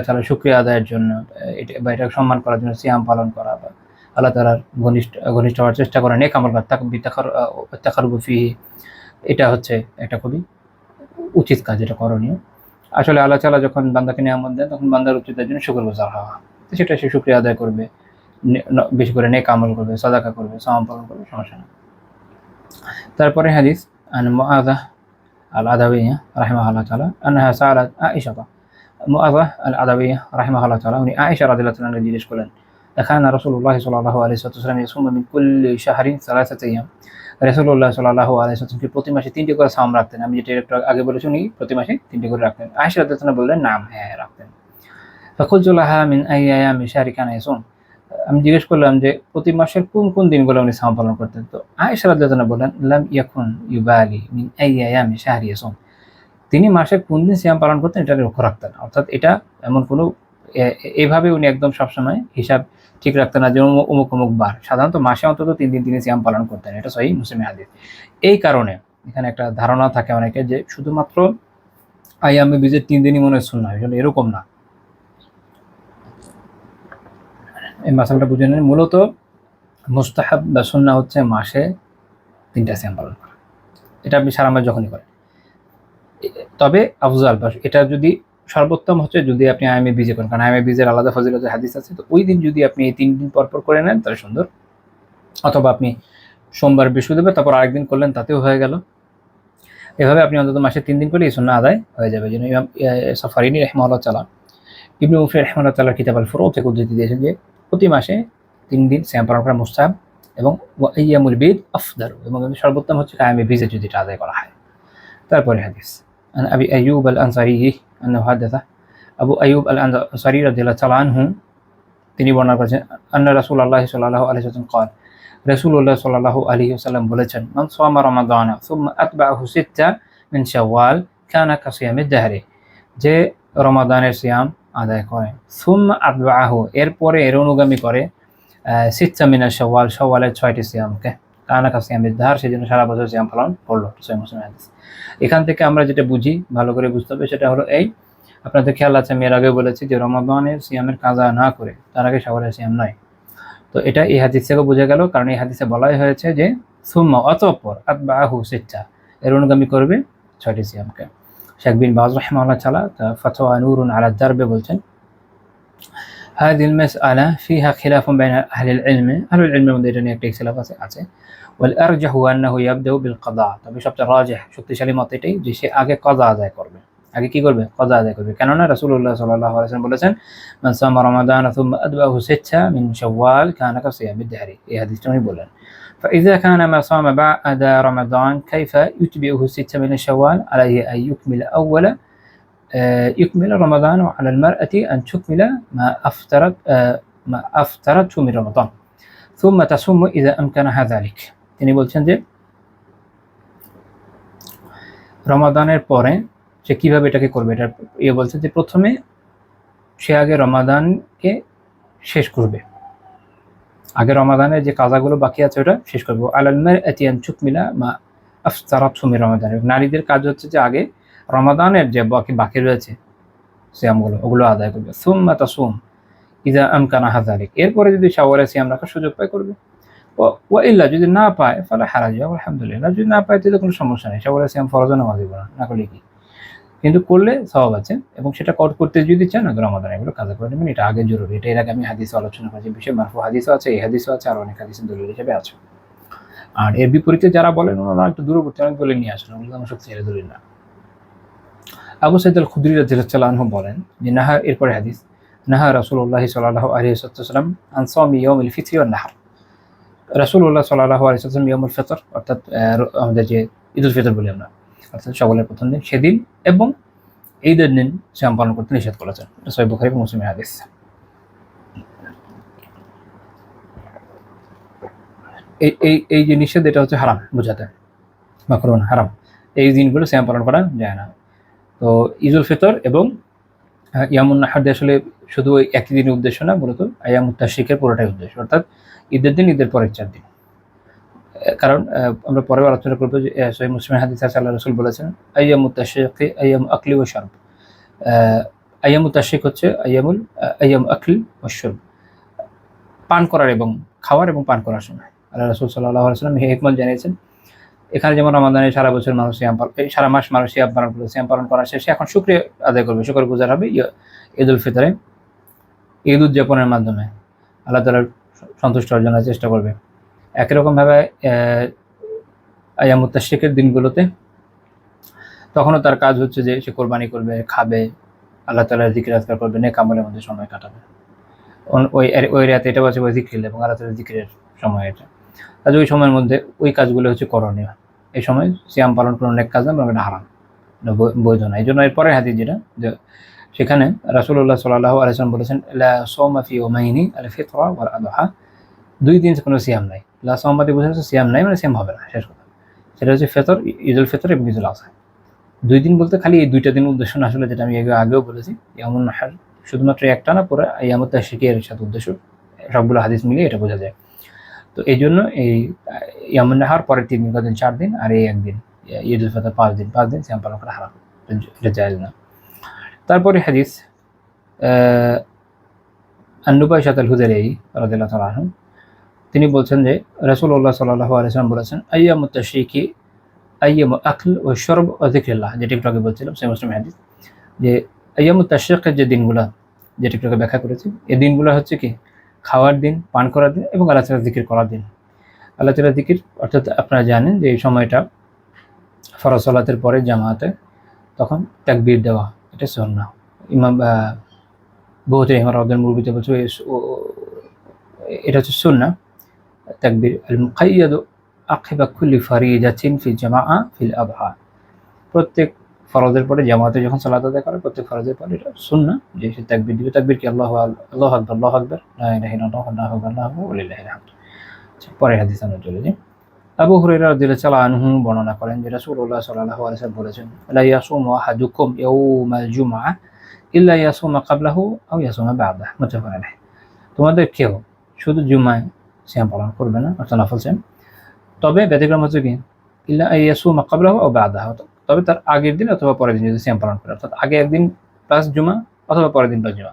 তাআলার শুকরিয়া আদায়ের জন্য বা এটাকে সম্মান করার জন্য সিয়াম পালন করা, বা আল্লাহ তাআলার ঘনিষ্ঠ হওয়ার চেষ্টা করা, নেক আমল করা, তাকাররুবি ফীহি, এটা হচ্ছে একটা খুবই উচিত কাজ, এটা করণীয়। আসলে আল্লাহ তাআলা যখন বান্দাকে নিয়ামত দেন, তখন বান্দার উচিত তার জন্য শুকরগুজার হওয়া। তো সেটা সে শুকরিয়া আদায় করবে, বেশি করে নেক আমল করবে, সাদাকা করবে, সিয়াম পালন করবে, সমস্যা না। তারপরে হাদিস আন মুআযা আল-আদাওয়িয়া রাহিমাহুল্লাহ তাআলা আনহা সাআলাত আয়েশা, মুআযা আল-আদাওয়িয়া রাহিমাহুল্লাহ তাআলা উনি আয়েশা রাদিয়াল্লাহু তাআলা জিজ্ঞেস করলেন, কানা রাসূলুল্লাহ সাল্লাল্লাহু আলাইহি ওয়াসাল্লাম ইয়াসুমু মিন কুল্লি শাহরিন সালাসাতা আইয়াম, রাসূলুল্লাহ সাল্লাল্লাহু আলাইহি ওয়াসাল্লাম কি প্রতি মাসে 3টি করে সাওম রাখতেন? আমি যেটা একটু আগে বলেছি, উনি প্রতি মাসে 3টি করে রাখতেন। আয়েশা রাদিয়াল্লাহু তাআলা বললেন, নাম, হ্যাঁ রাখতেন। ফাকুলতু লাহা মিন আইয়ামি শাহরি কানা ইয়াসুম, আমি জিজ্ঞেস করলাম যে প্রতি মাসের কোন কোন দিনগুলো উনি সিয়াম পালন করতেন? তো আয়েশা রাদিয়াল্লাহু তাআলা বলেন, লাম ইয়াকুন ইউবালি মিন আইয়ামি শাহরি ইয়াসুম, তিনি মাসে কোন দিন সিয়াম পালন করতেন এটা লক্ষ্য রাখতেন। অর্থাৎ এটা এমন কোনো এইভাবে উনি একদম সবসময় হিসাব ঠিক রাখতেন না যে অমুক অমুক বার, সাধারণত মাসে অন্তত 3 দিন তিনি সিয়াম পালন করতেন। এটা সহিহ মুসলিমের হাদিস। এই কারণে এখানে একটা ধারণা থাকে অনেকে যে শুধুমাত্র আইয়ামে বীজের 3 দিনই মনে হয় সুন্নাহ, আসলে এরকম না। এই মাসালাটা বুঝে নেন, মূলত মুস্তাহাব বা সুন্নাহ হচ্ছে মাসে 3টা সিয়াম পালন করা, এটা আপনি সারা মাস যখনই করেন। তবে আফজাল বা এটা যদি সর্বোত্তম হচ্ছে যদি আপনি আইয়ামে বীজে করেন, কারণ আইয়ামে বীজের আলাদা ফজিলতের হাদিস আছে। তো ওই দিন যদি আপনি এই 3 দিন পরপর করে নেন তাহলে সুন্দর, অথবা আপনি সোমবার বৃহস্পতিবার তারপর আরেকদিন করলেন, তাতেও হয়ে গেল। এভাবে আপনি অন্তত মাসে 3 দিন করলে এই সুন্নাহ আদায় হয়ে যাবে। যেন ইমাম সাফারিনি রাহিমাহুল্লাহ তাআলা ইবনে মুফলি রাহিমাহুল্লাহ তাআলা কিতাব আল ফুরু থেকে উদ্ধৃতি দিয়েছেন যে প্রতি মাসে 3 দিন সিয়াম পালন করা মুস্তাহাব, এবং আইয়ামুল বীজ আফদাল, এবং সর্বোত্তম হচ্ছে আইয়ামে বীজে যদি এটা আদায় করা হয়। তারপরে হাদিস عن أبي أيوب الأنصاري أنه حدث أبو أيوب الأنصاري رضي الله تعالى عنه তিনি বর্ণনা করেছেন আন্না রাসূলুল্লাহ সাল্লাল্লাহু আলাইহি ওয়াসাল্লাম قال রাসূলুল্লাহ সাল্লাল্লাহু আলাইহি ওয়াসাল্লাম বলেছেন, মান সামা রমাদানা সুম্মা আতবাহু সিত্তা মিন শাওয়াল কানা কাসিয়ামিদ দাহরি, যে রমাদানের সিয়াম আদায় করে, সুম্মা আতবাহু এরপরে এর অনুগামী করে, সিত্তা মিন শাওয়াল শাওয়ালের 6টি সিয়ামকে, কানা কাসিয়ামিদ দাহর, সেজন্য সারা বছর সিয়াম পালন করলো। সহিহ মুসলিম হাদিস। এখান থেকে আমরা যেটা বুঝি, ভালো করে বুঝতে হবে, সেটা হলো এই, আপনাদের খেয়াল আছে আমি এর আগেও বলেছি যে রমাদানের সিয়ামের কাজা না করে তার আগে শাওয়ালের সিয়াম নয়। তো এটা এই হাদিস থেকে বোঝা গেল, কারণ এই হাদিসে বলাই হয়েছে যে সুম্মা অতঃপর আতবাহু সিত্তা, এর অনুগামী করবে 6টি সিয়ামকে। শেখ বিন বাজ রাহিমাহুল্লাহ তাআলা ফাতওয়া নূরুন আলা দারবে বলছেন, هذه المسألة فيها خلاف بين أهل العلم মধ্যে এটা নিয়ে একটা ইখতিলাফ আছে والأرجح أنه يبدأ بالقضاء, তবে সবচেয়ে রাজিহ শক্তিশালী মত এটাই যে সে আগে কযা আদায় করবে। আগে কি করবে? কযা আদায় করবে। কেননা রাসূলুল্লাহ সাল্লাল্লাহু আলাইহি ওয়াসাল্লাম বলেছেন, মান সামা রমাদান থুম্মা আদবাহু সিত্তা মিন শাওয়াল কানা কাসিয়ামিদ দাহরি, এই হাদিসটা উনি বললেন। فإذا كان ما صام بعد رمضان كيف يتبعه ستة من شوال؟ عليه أن يكمل رمضان، وعلى المرأة أن تكمل ما أفطرته من رمضان ثم تصوم إذا أمكنها ذلك। তিনি বলছেন যে রমাদানের পরে সে কিভাবে এটাকে করবে, এটা বলছেন যে প্রথমে সে আগে রমাদানকে শেষ করবে, আগে রমাদানের যে কাজাগুলো বাকি আছে ওটা শেষ করবে। আলাল মারআতি আন তুকমিলা মা আফতারাতহু মিন রমাদান, নারীদের কাজ হচ্ছে যে আগে রমাদানের যে বাকি রয়েছে সিয়ামগুলো ওগুলো আদায় করবে। সুম্মা তাসুম ইযা আমকানাহা যালিক, এরপরে যদি শাওয়ালে সিয়াম রাখার সুযোগ পায় করবে। ওয়া ইল্লা, যদি না পায় ফালা হারাজ, আলহামদুলিল্লাহ, যদি না পায় তাহলে কোনো সমস্যা নেই, শাওয়ালে সিয়াম ফরজ না ওয়াজিব না করলে কি, কিন্তু করলে সওয়াব আছে। এবং সেটা করতে যদি চান আগে রমাদান এগুলো কাজা করে নেবেন, এটা আগে জরুরি। এটা এর আগে আমি হাদিসে আলোচনা করেছি, বিশেষ মারফু হাদিসও আছে, এই হাদিসও আছে, আর অনেক হাদিসের দলিল হিসেবে আছে। আর এর বিপরীতে যারা বলেন ওনারা একটু দূরবর্তী অনেক দলিল নিয়ে আসেন, ওগুলো আমার শক্তিশালী দলিল না। আবু সাঈদ আল খুদরি রাদিয়াল্লাহু আনহু বলেন যে নাহা, এরপরে হাদিস, নাহা রাসূলুল্লাহ সাল্লাল্লাহু আলাইহি ওয়াসাল্লাম আন সাওমি ইয়াউমিল ফিতরি ওয়ান নাহর, রাসূলুল্লাহ সাল্লাল্লাহু আলাইহি ওয়াসাল্লাম ইয়াউমুল ফিতর, অর্থাৎ আমাদের যে ঈদুল ফিতর বলি আমরা, অর্থাৎ শাওয়ালের প্রথম দিন, সেদিন এবং ঈদের দিন সিয়াম পালন করতে নিষেধ করেছেন। এটা সহিহ বুখারী এবং মুসলিমের হাদিস। এই যে নিষেধ, এটা হচ্ছে হারাম বোঝাতে, মাকরুহ না, হারাম। এই দিনগুলো সিয়াম পালন করা যায় না। তো ঈদুল ফিতর এবং ইয়ামুন নাহর আসলে শুধু ওই একই দিনের উদ্দেশ্য না, মূলত আইয়ামুত তাশরিকের পুরোটাই উদ্দেশ্য, অর্থাৎ ঈদের দিন, ঈদের পরের 4 দিন। কারণ আমরা পরে আলোচনা করবো যে সহিহ মুসলিমের হাদিসে আল্লাহ রাসূল বলেছেন, আইয়ামুত তাশরিক আইয়াম আকলি ওয়া শারব, আইয়ামুত তাশরিক হচ্ছে আইয়াম আকল ওয়া শারব, পান করার এবং খাওয়ার এবং পান করার সময়। আল্লাহ রাসূল সাল্লাল্লাহু আলাইহি ওয়াসাল্লাম এই হিকমত জানিয়েছেন। এখানে যেমন রমাদানে সারা বছর মানুষ সারা মাস মানুষ সিয়াম পালন করে, সিয়াম পালন করার শেষে এখন শুকরিয়া আদায় করবে, শুকরগুজার হবে ঈদুল ফিতরে, ঈদ উদযাপনের মাধ্যমে আল্লাহ তাআলার সন্তুষ্ট অর্জনের চেষ্টা করবে। একই রকমভাবে আইয়ামুত তাশরিকের দিনগুলোতে তখনও তার কাজ হচ্ছে যে সে কোরবানি করবে, খাবে, আল্লাহ তাআলার জিকির আজকার করবে, নেক আমলের মধ্যে সময় কাটাবে। ওই রাতে এটা বলছে ওই জিকির এবং আল্লাহ তাআলার জিকিরের সময় এটা, কাজে ওই সময়ের মধ্যে ওই কাজগুলো হচ্ছে করণীয়। এই সময় সিয়াম পালন করার অনেক কাজ আমরা এটা হারাম, বৈধ না। এই জন্য এর পরের হাদিস যেটা, সেখানে রাসূলুল্লাহ সাল্লাল্লাহু আলাইহি ওয়াসাল্লাম বলেছেন, লা সাওমা ফি ইয়াওমাইনি আল ফিতরা ওয়াল আদহা, 2 দিন কোনো সিয়াম নাই। লা সাওমাতে বোঝা যাচ্ছে সিয়াম নাই মানে সিয়াম হবে না, শেষ কথা। সেটা হচ্ছে ফিতর, ঈদুল ফিতর এবং ঈদুল আযহা। 2 দিন বলতে খালি এই 2টা দিন উদ্দেশ্য না, আসলে যেটা আমি আগেও বলেছি, ইয়ামুন নাহর শুধুমাত্র একটা না, পুরো ইয়ামুত তাশরিকের সাথে উদ্দেশ্য, সবগুলো হাদিস মিলিয়ে এটা বোঝা যায়। তো এই জন্য এই ইয়ামুন নাহর পরের 3 দিন 4 দিন, আর এই একদিন ঈদুল ফিতর 5 দিন সিয়াম পালন করা হারাম, এটা জায়েজ না। তারপরে হাদিস আন-নুবাইশাত আল-হুযাইরি রাদিয়াল্লাহু তাআলা আনহু, তিনি বলছেন যে রাসূলুল্লাহ সাল্লাল্লাহু আলাইহি ওয়াসাল্লাম বলেছেন, আইয়ামুত তাশরিকি আইয়ামু আকল ওয়া শুরব ওয়া যিকরিল্লাহ, যেটা একটু আগে বলছিলাম সহিহ মুসলিম হাদিস, যে আইয়ামুত তাশরিকের যে দিনগুলো, যেটা একটু আগে ব্যাখ্যা করেছি, এই দিনগুলো হচ্ছে কি খাওয়ার দিন, পান করার দিন এবং আল্লাহ তাআলার জিকির করার দিন। আল্লাহ তাআলার জিকির অর্থাৎ আপনারা জানেন যে এই সময়টা ফরজ সালাতের পরে জামাতে তখন তাকবীর দেওয়া, এটা সুন্নাহ। ইমাম বহুত ইমামদের মুরব্বিতে বলছে এটা হচ্ছে সুন্নাহ, তাকবীর আল মুকাইয়াদ আকিবা কুল্লি ফারিদাতিন ফি জামাআ ফিল আযহা, প্রত্যেক ফরজের পরে জামাতে যখন সালাত আদায় করে, প্রত্যেক ফরজের পরে এটা সুন্নাহ যে সে তাকবীর দিবে। তাকবীর কি আল্লাহু আকবার, আল্লাহু আকবার, লা ইলাহা ইল্লাল্লাহ, আল্লাহু আকবার, আল্লাহু আকবার, ওয়া লিল্লাহিল হামদ। পরের হাদিসে আমরা চলে যাই। আবু হুরায়রা রাদিয়াল্লাহু আনহু বর্ণনা করেন যে রাসূলুল্লাহ সাল্লাল্লাহু আলাইহি ওয়াসাল্লাম বলেছেন, লা ইয়াসুমু আহাদুকুম ইয়াওমাল জুমআহ ইল্লা ইয়াসুমা ক্বাবলাহু আও ইয়াসুমা বা'দাহু, মুত্তাফাকুন আলাইহি। তোমাদের কেউ শুধু জুমায় সিয়াম পালন করবে না, অর্থাৎ নফল সিয়াম, তবে ব্যতিক্রম হচ্ছে কি ইল্লা ইয়াসুমা ক্বাবলাহু আও বা'দাহু, তবে তার আগের দিন অথবা পরের দিন যদি সিয়াম পালন করে, অর্থাৎ আগে একদিন প্লাস জুমা অথবা পরের দিন প্লাস জুমা,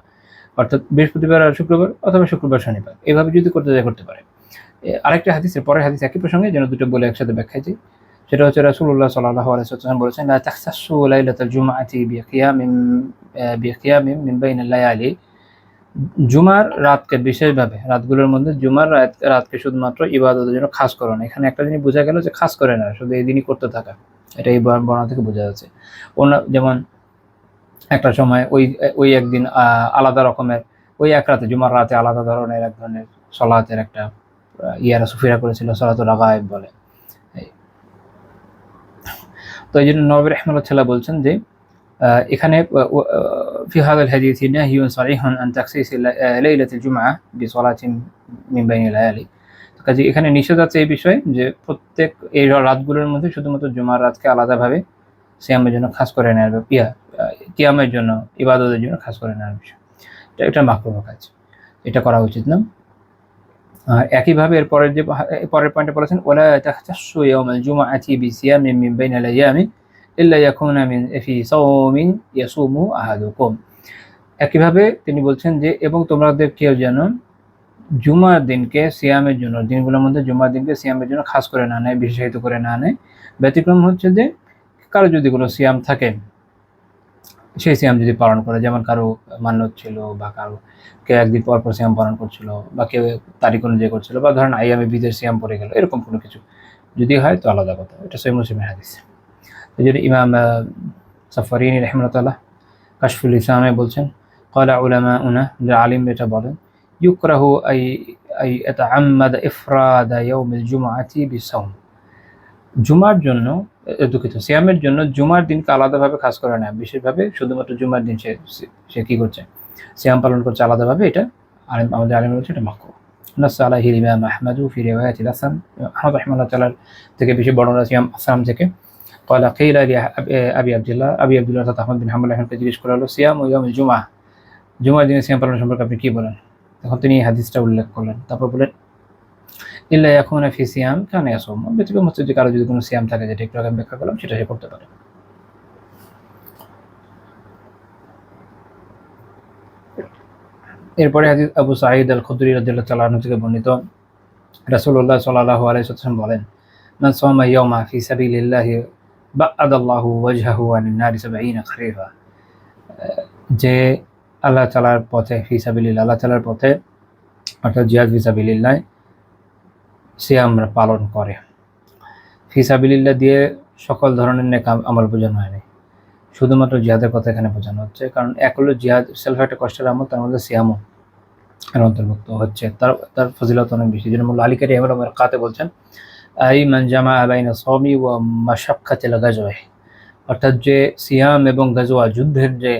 অর্থাৎ বৃহস্পতিবার আর শুক্রবার অথবা শুক্রবার শনিবার, এভাবে যদি করতে পারে। আরেকটা হাদিসের পরের হাদিস একই প্রসঙ্গে, যেন দুটো বলে একসাথে ব্যাখ্যা দিই, সেটা হচ্ছে রাসূলুল্লাহ সাল্লাল্লাহু আলাইহি ওয়াসাল্লাম বলেছেন, লা তাখসাসু লাইলাতাল জুমআতি বিকিয়ামিন মিন বাইনিল লায়ালি। জুমার রাতকে বিশেষভাবে, রাতগুলোর মধ্যে জুমার রাতকে শুধুমাত্র ইবাদতের জন্য খাস করো না। এখানে একটা জিনিস বোঝা গেল যে খাস করে না, শুধু এই দিনই করতে থাকা, এটা এই বর্ণনা থেকে বোঝা যাচ্ছে। অন্য যেমন একটা সময় ওই একদিন আলাদা রকমের, ওই এক রাতে জুমার রাতে আলাদা ধরনের এক ধরনের সলাতের একটা ইয়ারা সুফিরা করেছিল, সলাতুল রাগায়েব বলে। তো এই জন্য নবী রাহিমাহুল্লাহ বলছেন যে এখানে ফি হাযাল হাদীসি নাহিয়ুন সারিহুন আন তাখসিস লাইলাতুল জুমআহ বিসলাতিন মিন বাইনিল লায়ালি। কাজে এখানে নিষেধ আছে এই বিষয়ে যে প্রত্যেক এই রাতগুলোর মধ্যে শুধুমাত্র জুমার রাতকে আলাদাভাবে সিয়ামের জন্য খাস করে নেওয়ার কিয়ামের জন্য, ইবাদতের জন্য খাস করে নেওয়ার বিষয়, এটা মাকরুহ কাজ, এটা করা উচিত না। একইভাবে পরের পয়েন্টে বলেছেন, ওয়ালা তাখতাসু ইয়াউমাল জুমআতি বিসিয়ামিন মিন বাইনিল আইয়ামি ইল্লা ইয়াকুনা মিন ফি সাওমিন ইয়াসুমু আহাদুকুম। একইভাবে তিনি বলছেন যে এবং তোমাদের কেউ যেন জুমার দিনকে সিয়ামের জন্য, দিনগুলোর মধ্যে জুমার দিনকে সিয়ামের জন্য খাস করে না নেয়, বিশেষায়িত করে না নেয়। ব্যতিক্রম হচ্ছে যে কারো যদি কোনো সিয়াম থাকে, সেই সিয়াম যদি পালন করে, যেমন কারো মান্যত ছিল বা কারো কেউ একদিন পর পর সিয়াম পালন করছিল বা কেউ তারিখ অনুযায়ী করছিল, বা ধরেন আইয়ামে বিদের সিয়াম পড়ে গেল, এরকম কোনো কিছু যদি হয় তো আলাদা কথা, এটা সহিহ মুসলিমের হাদিস। এই জন্য ইমাম সাফারিনি রাহিমাহুল্লাহ কাশফুল ইসলামে বলছেন, ক্বালা উলামাউনা, যে আলিম এটা বলেন, ইউকরাহু আই ইয়াতাআম্মাদা ইফরাদা ইয়াউমিল জুমআতি বিসাওম। জুমার জন্য, দুঃখিত, সিয়ামের জন্য জুমার দিনকে আলাদাভাবে খাস করে না, বিশেষভাবে শুধুমাত্র জুমার দিন সে কি করছে, সিয়াম পালন করছে আলাদাভাবে, এটা আমাদের আলিম বলছে এটা মাকরুহ। নাস আলাইহি ইমাম আহমদ ফি রিওয়ায়াতিল হাসান, আহমদ রাহিমাহুল্লাহ তাআলা থেকে বেশি বর্ণনা সিয়াম আসসালাম থেকে। ক্বালা কিলা লি আবি আব্দুল্লাহ অর্থাৎ আহমদ বিন হাম্বল রাহিমাহুল্লাহকে জিজ্ঞেস করা হলো, সিয়াম ইয়াউমিল জুমআহ, জুমার দিনে সিয়াম পালন সম্পর্কে আপনি কি বলেন? তখন তিনি এই হাদিসটা উল্লেখ করলেন। তারপর বলেন, ইল্লা ইয়াকুনা ফি সিয়াম কানা ইয়াসুম। ব্যতিক্রম হচ্ছে যে কারো যদি কোনো সিয়াম থাকে, যেটা একটু আগে ব্যাখ্যা করলাম, সেটা সে করতে পারে। এরপরে হাদিস আবু সাঈদ আল খুদরি রাদিয়াল্লাহু তাআলা আনহু থেকে বর্ণিত, রাসূলুল্লাহ সাল্লাল্লাহু আলাইহি ওয়াসাল্লাম বলেন, মান সামা ইয়াওমা ফি সাবিলিল্লাহি বা'আদাল্লাহু ওয়াজহাহু আনিন নারি 70 খরিফা। যে আল্লাহ তাআলার পথে, ফি সাবিলিল্লাহ, আল্লাহ তাআলার পথে অর্থাৎ জিহাদ ফি সাবিলিল্লাহ সিয়াম পালন করে। ফি সাবিলিল্লাহ দিয়ে সকল ধরনের নেক আমল বোঝানো হয়নি, শুধুমাত্র জিহাদের কথা এখানে বোঝানো হচ্ছে। কারণ এক হলো জিহাদ সেলফ একটা কষ্টের আমল, তার মধ্যে সিয়ামও এর অন্তর্ভুক্ত হচ্ছে, তার ফজিলত অনেক বেশি। যেন মোল্লা আলী কারি আহমদ কাতে বলছেন, আই মান জামা বাইনা সাওমি ওয়া মাশাক্কাতিল গাজওয়া, অর্থাৎ যে সিয়াম এবং গাজওয়া, যুদ্ধের যে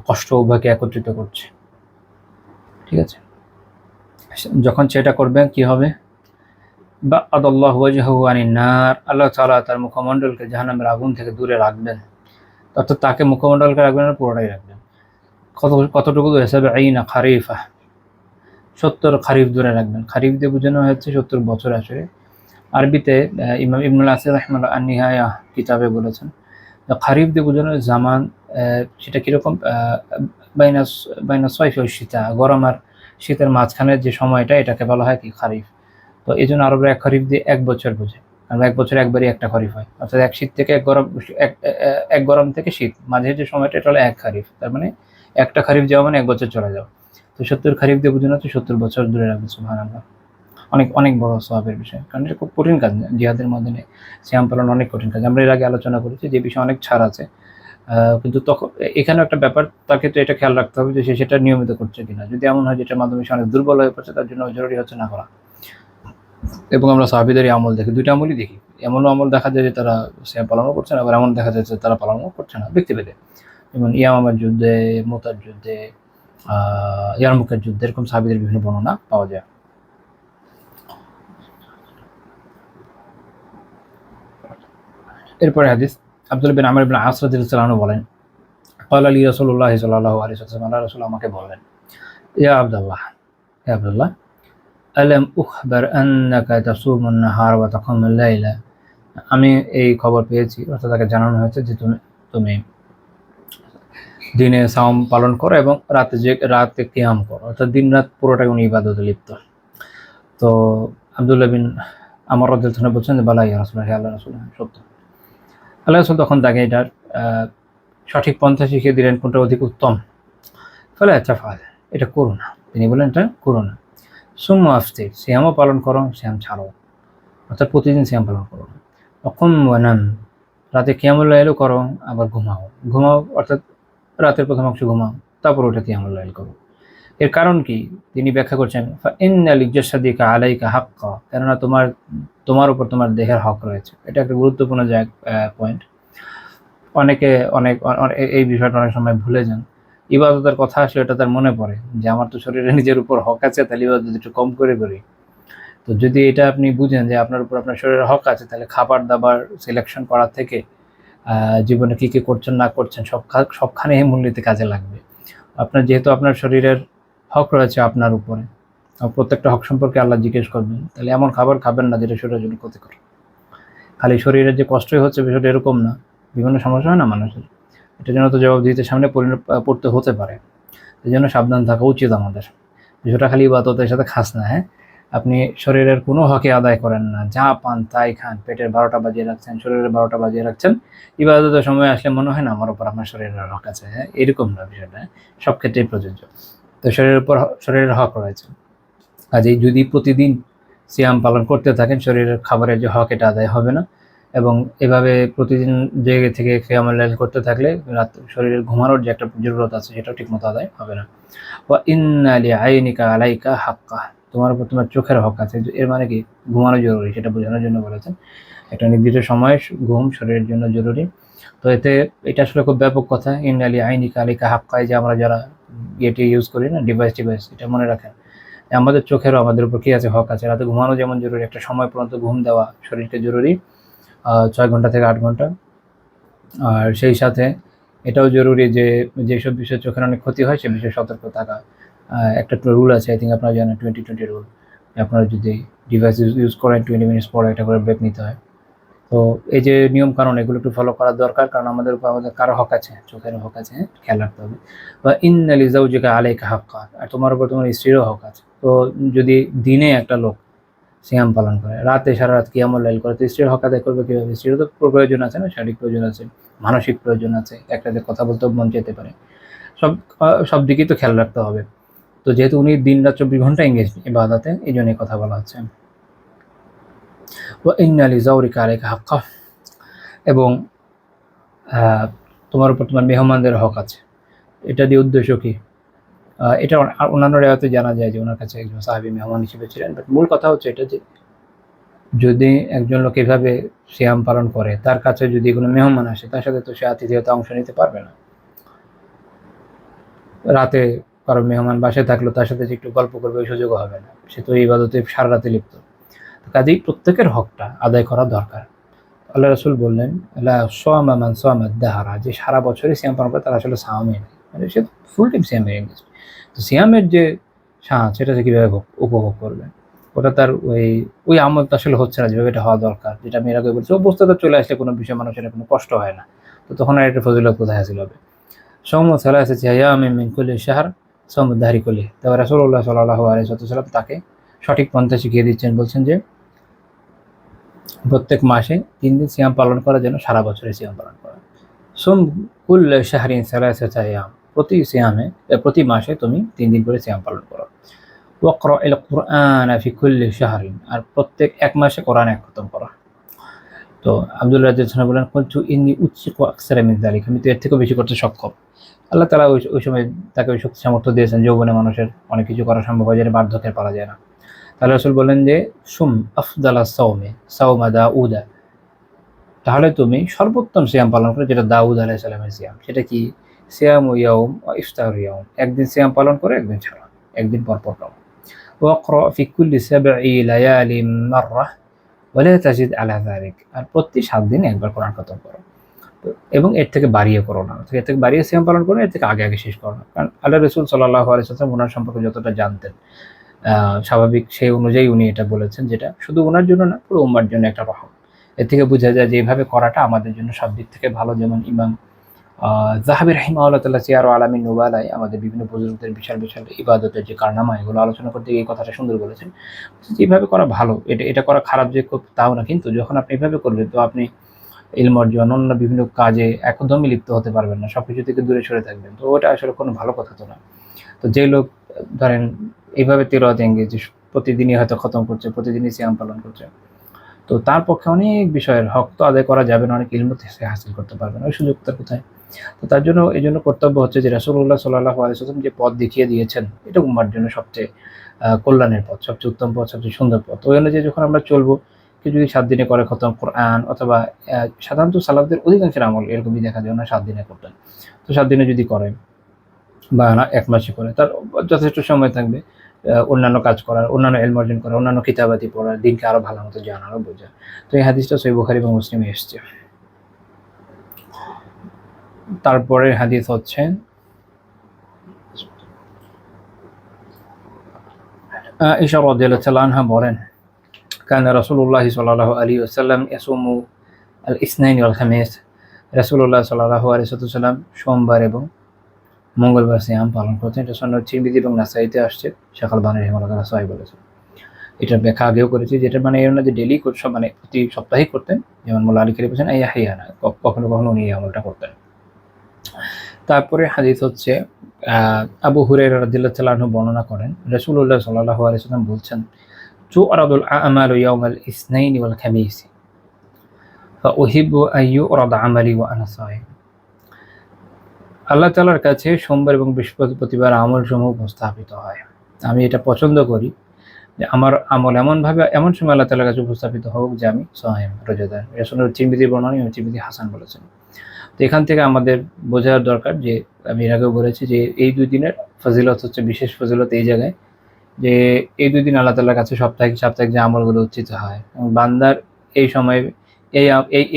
কষ্ট, উভয়কে একত্রিত করছে। ঠিক আছে, যখন সেটা করবেন কি হবে, বা'আদাল্লাহু ওয়াজহাহু আনিন নার, আল্লাহ তাআলা তার মুখমণ্ডলকে জাহান্নামের আগুন থেকে দূরে রাখবেন। অর্থাৎ তাকে মুখমণ্ডলকে রাখবেন না, পুরোটাই রাখবেন। কতটুকু? 70 খারিফা, 70 খারিফ দূরে রাখবেন। খারিফ দিয়ে বোঝানো হচ্ছে 70 বছর। আসলে আরবিতে ইমাম ইবনুল আসির রাহিমাহুল্লাহ আন-নিহায়া কিতাবে বলেছেন খারিফ দিয়ে বোঝানো জামান, সেটা কীরকম, বাইনা সয়ফ ও শীতা, গরম আর শীতের মাঝখানের যে সময়টা, এটাকে বলা হয় কি খারিফ। তো এই জন্য আরবরা এক খরিফ দিয়ে 1 বছর বোঝে, কারণ 1 বছরে একবারই একটা খরিফ হয়। অর্থাৎ এক শীত থেকে এক গরম থেকে শীত, মাঝে যে সময়টা, এটা হলো 1 খারিফ। তার মানে একটা খারিফ যাওয়া মানে 1 বছর চলে যাওয়া। তো 70 খারিফ দিয়ে বোঝানো হচ্ছে 70 বছর দূরে রাখবে। সুবহানাল্লাহ, অনেক অনেক বড় সওয়াবের বিষয়, কারণ এটা খুব কঠিন কাজ। জিহাদের মধ্যে সিয়াম পালন অনেক কঠিন কাজ। আমরা এর আগে আলোচনা করেছি যে বিষয়ে অনেক ছাড় আছে, কিন্তু তখন এখানে একটা ব্যাপার, তার ক্ষেত্রে এটা খেয়াল রাখতে হবে যে সে সেটা নিয়মিত করছে কিনা। যদি এমন হয় যেটার মাধ্যমে সে অনেক দুর্বল হয়ে পড়ছে, তার জন্য জরুরি হচ্ছে না করা। এবং আমরা সাহাবীদের আমল দেখি, দুইটা আমলই দেখি। এমনও আমল দেখা যায় যে তারা সিয়াম পালনও করছে না, আবার এমন দেখা যায় যে তারা পালনও করছে না, ব্যক্তিভেদে। যেমন ইয়ামামার যুদ্ধে, মুতার যুদ্ধে, ইয়ারমুকের যুদ্ধে, এরকম সাহাবীদের বিভিন্ন বর্ণনা পাওয়া যায়। এরপরে হাদিস, আব্দুল্লাহ বিন আমর ইবনে আস রাদিয়াল্লাহু আনহু বলেন, ক্বালা লি রাসূলুল্লাহ সাল্লাল্লাহু আলাইহি ওয়াসাল্লাম, আল্লাহর রাসূল আমাকে বললেন, ইয়া আব্দুল্লাহ, হে আব্দুল্লাহ, আলাম উখবার আন্নাকা তাসুমুন নাহার ওয়া তাকুমুল লাইলা, আমি এই খবর পেয়েছি, অর্থাৎ তাকে জানানো হয়েছে যে তুমি দিনে সাওম পালন করো এবং রাতে কিয়াম করো, অর্থাৎ দিন রাত পুরোটাই উনি ইবাদতে লিপ্ত। তো আব্দুল্লাহ বিন আমার রাদিয়াল্লাহু বলছেন যে বালা ইয়া রাসূলুল্লাহ, আল্লাহ রাসূল, সত্য। আল্লাহ রাসূল তখন তাকে এটার সঠিক পন্থা শিখিয়ে দিলেন কোনটা অধিক উত্তম। ফলে আচ্ছা ফাল, এটা করো না। তিনি বললেন এটা করো না। সুম্মা আফতির, সিয়ামও পালন করো, সিয়াম ছাড়ো, অর্থাৎ প্রতিদিন সিয়াম পালন করো না। অকুম ওয়া নাম, রাতে কিয়ামুল লাইলও করো, আবার ঘুমাও। ঘুমাও অর্থাৎ রাতের প্রথম অংশ ঘুমাও, তারপর ওটা কিয়ামুল লাইল করো। এর কারণ কি তিনি ব্যাখ্যা করছেন, ফাইন্না লিজাসাদিকা আলাইকা হাক্কা, কেননা তোমার উপর তোমার দেহের হক রয়েছে। এটা একটা গুরুত্বপূর্ণ পয়েন্ট। অনেকে এই বিষয়টা অনেক সময় ভুলে যান। ইবাদতের কথা আসলে এটা তার মনে পড়ে যে আমার তো শরীরে নিজের উপর হক আছে, তাহলে ইবাদত একটু কম করে করি। তো যদি এটা আপনি বুঝেন যে আপনার উপর আপনার শরীরের হক আছে, তাহলে খাবার দাবার সিলেকশন করা থেকে জীবনে কী কী করছেন না করছেন সবখানে এই মূলনীতি কাজে লাগবে। যেহেতু আপনার শরীরের হক রয়েছে আপনার উপরে, প্রত্যেকটা হক সম্পর্কে আল্লাহ জিজ্ঞেস করবেন, তাহলে এমন খাবার খাবেন না যেটা শরীরের জন্য ক্ষতিকর। খালি শরীরের যে কষ্টই হচ্ছে বিষয়টা এরকম না, বিভিন্ন সমস্যা হয় না মানুষের, এটার জন্য তো জবাবদিহিতার সামনে পড়তে হতে পারে। এই জন্য সাবধান থাকা উচিত আমাদের। বিষয়টা খালি ইবাদতের সাথে খাস না। হ্যাঁ, আপনি শরীরের কোনো হকে আদায় করেন না, যা পান তাই খান, পেটের 12টা বাজিয়ে রাখছেন, শরীরের 12টা বাজিয়ে রাখছেন, ইবাদতের সময় আসলে মনে হয় না আমার উপর আপনার শরীরের হক আছে। হ্যাঁ, এরকম না বিষয়টা, সব ক্ষেত্রেই প্রযোজ্য। তো শরীরের হক রয়েছে, কাজেই যদি প্রতিদিন সিয়াম পালন করতে থাকেন, শরীরের খাবারের যে হক এটা আদায় হবে না। এবং এভাবে প্রতিদিন জেগে থেকে কিয়ামুল লাইল করতে থাকলে রাত শরীরের ঘুমানোর যে একটা জরুরত আছে সেটাও ঠিকমতো আদায় হবে না। ওয়া ইন্না লিআইনিকা আলাইকা হাক্কা, তোমার উপর তোমার চোখের হক আছে। এর মানে কি, ঘুমানো জরুরি, সেটা বোঝানোর জন্য বলেছেন। একটা নির্দিষ্ট সময় ঘুম শরীরের জন্য জরুরি। তো এটা আসলে খুব ব্যাপক কথা। ইন্না লিআইনিকা আলাইকা হাক্কা, যে আমরা যারা ইয়েটি ইউজ করি না, ডিভাইস, এটা মনে রাখেন আমাদের চোখেরও আমাদের উপর কি আছে, হক আছে। রাতে ঘুমানো যেমন জরুরি, একটা সময় পর্যন্ত ঘুম দেওয়া শরীরকে জরুরি, 6 ঘন্টা থেকে 8 ঘন্টা। আর সেই সাথে এটাও জরুরি যে যেসব বিষয়ে চোখের অনেক ক্ষতি হয় সে বিষয়ে সতর্ক থাকা। একটা রুল আছে, আই থিঙ্ক আপনারা জানেন, 20-20 রুল। আপনারা যদি ডিভাইস ইউজ করেন 20 মিনিটস পরে একটা করে ব্রেক নিতে হয়। তো এই যে নিয়ম কানুন, এগুলো একটু ফলো করা দরকার, কারণ আমাদের উপর আমাদের কারো হক আছে, চোখের হক আছে, খেয়াল রাখতে হবে। বা ইন্না লিজাওজিকা আলাইকা হাক্কা, আর তোমার উপর তোমার স্ত্রীরও হক আছে। তো যদি দিনে একটা লোক সিয়াম পালন করে, রাতে সারা রাত কিয়ামুল লাইল করে, তো স্ত্রীর হক আদায় করবে কীভাবে? স্ত্রীরও তো প্রয়োজন আছে না, শারীরিক প্রয়োজন আছে, মানসিক প্রয়োজন আছে, একটাতে কথা বলতেও মন যেতে পারে, সব দিকেই তো খেয়াল রাখতে হবে। তো যেহেতু উনি দিন রাত 24 ঘন্টা এঙ্গেজ ইবাদতে, এই জন্যই কথা বলা হচ্ছে। ওয়া ইন্না লিজাওরিকা আলাইকা হাক্কা, এবং তোমার উপর তোমার মেহমানদের হক আছে। এটা দিয়ে উদ্দেশ্য কি? এটা অন্যান্য রেওয়ায়তে জানা যায় যে ওনার কাছে একজন সাহাবী মেহমান হিসেবে ছিলেন। বাট মূল কথা হচ্ছে এটা যে যদি একজন লোক এভাবে সিয়াম পালন করে, তার কাছে যদি কোনো মেহমান আসে, তার সাথে তো সে আতিথেয়তা অংশ নিতে পারবে না। রাতে কারো মেহমান বাসায় থাকলো, তার সাথে যে একটু গল্প করবে ওই সুযোগও হবে না, সে তো ইবাদতে সারা রাতে লিপ্ত। কাজেই প্রত্যেকের হকটা আদায় করা দরকার। আল্লাহ রাসূল বললেন, লা সামা মান সামা দাহরা, যে সারা বছরই সিয়াম পালন করে তার আসলে সাওমই নেই, মানে সে ফুল টাইম সিয়ামে এনগেজ। তো সিয়ামের যে স্বাদ সেটা সে কীভাবে উপভোগ করবে? ওটা তার ওই আমলটা আসলে হচ্ছে না যেভাবে এটা হওয়া দরকার। যেটা আমি এর আগে বলছি, অবস্থাটা চলে আসলে কোনো বিষয়ে মানুষের কোনো কষ্ট হয় না, তো তখন আর একটা ফজিলত কোথায় হাসিল হবে? সৌম সালাসাতি আইয়ামিন মিন কুল্লি শাহর সৌম দাহরি কুল্লি। তবে রাসূলুল্লাহ সাল্লাল্লাহু আলাইহি ওয়াসাল্লাম তাকে সঠিক পন্থা শিখিয়ে দিচ্ছেন, বলছেন যে প্রত্যেক মাসে 3 দিন সিয়াম পালন করার জন্য সারা বছরে সিয়াম পালন করা। সুম কুল্লা শাহরিন সালাসাতা আইয়াম, প্রতি মাসে তুমি 3 দিন করে সিয়াম পালন করো। ওয়াকরাইল কুরআনা ফি কুল্লি শাহরিন, আর প্রত্যেক এক মাসে কোরআন এক খতম করো। তো আব্দুল্লাহ রাদিয়াল্লাহু বলেন, কুলতু ইন্নী উতসিকু আকসারা মিন যালিক, আমি তো এর থেকেও বেশি করতে সক্ষম। আল্লাহ তাআলা ওই সময় তাকে ওই শক্তি সামর্থ্য দিয়েছেন, যৌবনে মানুষের অনেক কিছু করা সম্ভব হয়, যেটা বার্ধক্যে পারা যায় না। তাহলে রাসূল বললেন যে সুম আফদালা সাওমে সাওমা দাউদা, তাহলে তুমি সর্বোত্তম সিয়াম পালন করো যেটা দাউদ আলাইহিস সালামের সিয়াম। সেটা কি? সিয়ামু ইয়াউম ওয়া ইফতারু ইয়াউম, একদিন সিয়াম পালন করে একদিন ছাড়া, একদিন পর পর খাও। ওয়াকরা ফি কুল্লি 7 লায়ালিন মাররা ওয়ালা তাজিদ আলা যালিক, আর প্রতি 7 দিনে একবার কোরআন খতম করো। এবং এর থেকে বাড়িয়ে করো না, এর থেকে বাড়িয়ে সিয়াম পালন করো, এর থেকে আগে শেষ করো না। কারণ আল্লাহ রাসূল সাল্লাল্লাহু আলাইহি ওয়াসাল্লাম ওনার সম্পর্কে যতটা জানতেন, স্বাভাবিক সেই অনুযায়ী উনি এটা বলেছেন, যেটা শুধু ওনার জন্য না, পুরো উম্মার জন্য একটা রহমত। এর থেকে বোঝা যায় যে এইভাবে করাটা আমাদের জন্য সব দিক থেকে ভালো। যেমন ইমাম যাহাবি রাহিমাহুল্লাহ তাআলা সিয়ার আলামিন নুবালায় আমাদের বিভিন্ন বুজুর্গদের বিশাল বিশাল ইবাদতের যে কারনামা এগুলো আলোচনা করতে গিয়ে এই কথাটা সুন্দর বলেছেন। যেভাবে করা ভালো, এটা করা খারাপ যে খুব তাও না, কিন্তু যখন আপনি এভাবে করবেন তো আপনি ইলম অর্জন, অন্যান্য বিভিন্ন কাজে একদমই লিপ্ত হতে পারবেন না, সবকিছু থেকে দূরে সরে থাকবেন। তো ওটা আসলে কোনো ভালো কথা তো না। তো যে লোক ধরেন এইভাবে তিলাওয়াতে এঙ্গেজ, প্রতিদিনই হয়তো খতম করছে, প্রতিদিনই সিয়াম পালন করছে, তো তার পক্ষে অনেক বিষয়ের হক তো আদায় করা যাবে না, অনেক ইলম সে হাসিল করতে পারবে না, ওই সুযোগ তার কোথায়? তো তার জন্য এই জন্য কর্তব্য হচ্ছে যে রাসূলুল্লাহ সাল্লাল্লাহু আলাইহি ওয়াসাল্লাম যে পথ দেখিয়ে দিয়েছেন এটা উম্মার জন্য সবচেয়ে কল্যাণের পথ, সবচেয়ে উত্তম পথ, সবচেয়ে সুন্দর পথ। ওই অনুযায়ী যখন আমরা চলবো, কেউ যদি 7 দিনে করে খতম কোরআন, অথবা সাধারণত সালাফদের অধিকাংশের আমল এরকমই দেখা যায় ওনারা 7 দিনে করতেন। তো 7 দিনে যদি করে বা না 1 মাসে করে, তার যথেষ্ট সময় থাকবে অন্যান্য কাজ করার, অন্যান্য ইলম অর্জন করার, অন্যান্য কিতাবাতি পড়ার, দিনকে আরো ভালো মতো জানার ও বোঝার। তো এই হাদিসটা সহিহ বুখারী এবং মুসলিমে এসেছে। তারপরে হাদিস হচ্ছে আয়েশা রাদিয়াল্লাহু তাআলা আনহা বলেন, কানা রাসূলুল্লাহ সাল্লাল্লাহু আলাইহি ওয়াসাল্লাম ইয়াসুমু আল ইসনাইন ওয়াল খামিস। রাসূলুল্লাহ সাল্লাল্লাহু আলাইহি ওয়াসাল্লাম সোমবার এবং মঙ্গলবার সিয়াম পালন করতেন। এটা সনদ তিরমিজি এবং নাসাইতে আসছে। শাইখ আলবানী রাহিমাহুল্লাহ সহিহ বলেছেন। এটার ব্যাখ্যা আগেও করেছি, যেটা মানে এর না যে ডেইলি মানে প্রতি সপ্তাহেই করতেন, যেমন মোল্লা আলী কারি বলেছেন ইয়াহিয়ানা, কখনো কখনো উনি এই আমলটা করতেন। তারপরে হাদিস হচ্ছে আবু হুরায়রা রাদিয়াল্লাহু তাআলা আনহু বর্ণনা করেন, রাসূলুল্লাহ সাল্লাল্লাহু আলাইহি ওয়াসাল্লাম বলছেন, তু'রাদুল আমালু ইয়াওমাল ইসনাইনি ওয়াল খামিস ফাউহিব্বু আন ইউরাদা আমালি ওয়া আনা সাইম। আল্লাহ তাআলার কাছে সোমবার এবং বৃহস্পতিবার আমলসমূহ উপস্থাপিত হয়। আমি এটা পছন্দ করি যে আমার আমল এমনভাবে এমন সময় আল্লাহ তাআলার কাছে উপস্থাপিত হোক যে আমি সাইম, রোজাদার। এটা শুনে তিরমিজি বর্ণনা, এবং তিরমিজি হাসান বলেছেন। তো এখান থেকে আমাদের বোঝার দরকার যে আমি এর আগেও বলেছি যে এই 2 দিনের ফজিলত হচ্ছে, বিশেষ ফজিলত এই জায়গায় যে এই 2 দিন আল্লাহ তাআলার কাছে সাপ্তাহিক যে আমলগুলো উত্থিত হয়, এবং বান্দার এই সময়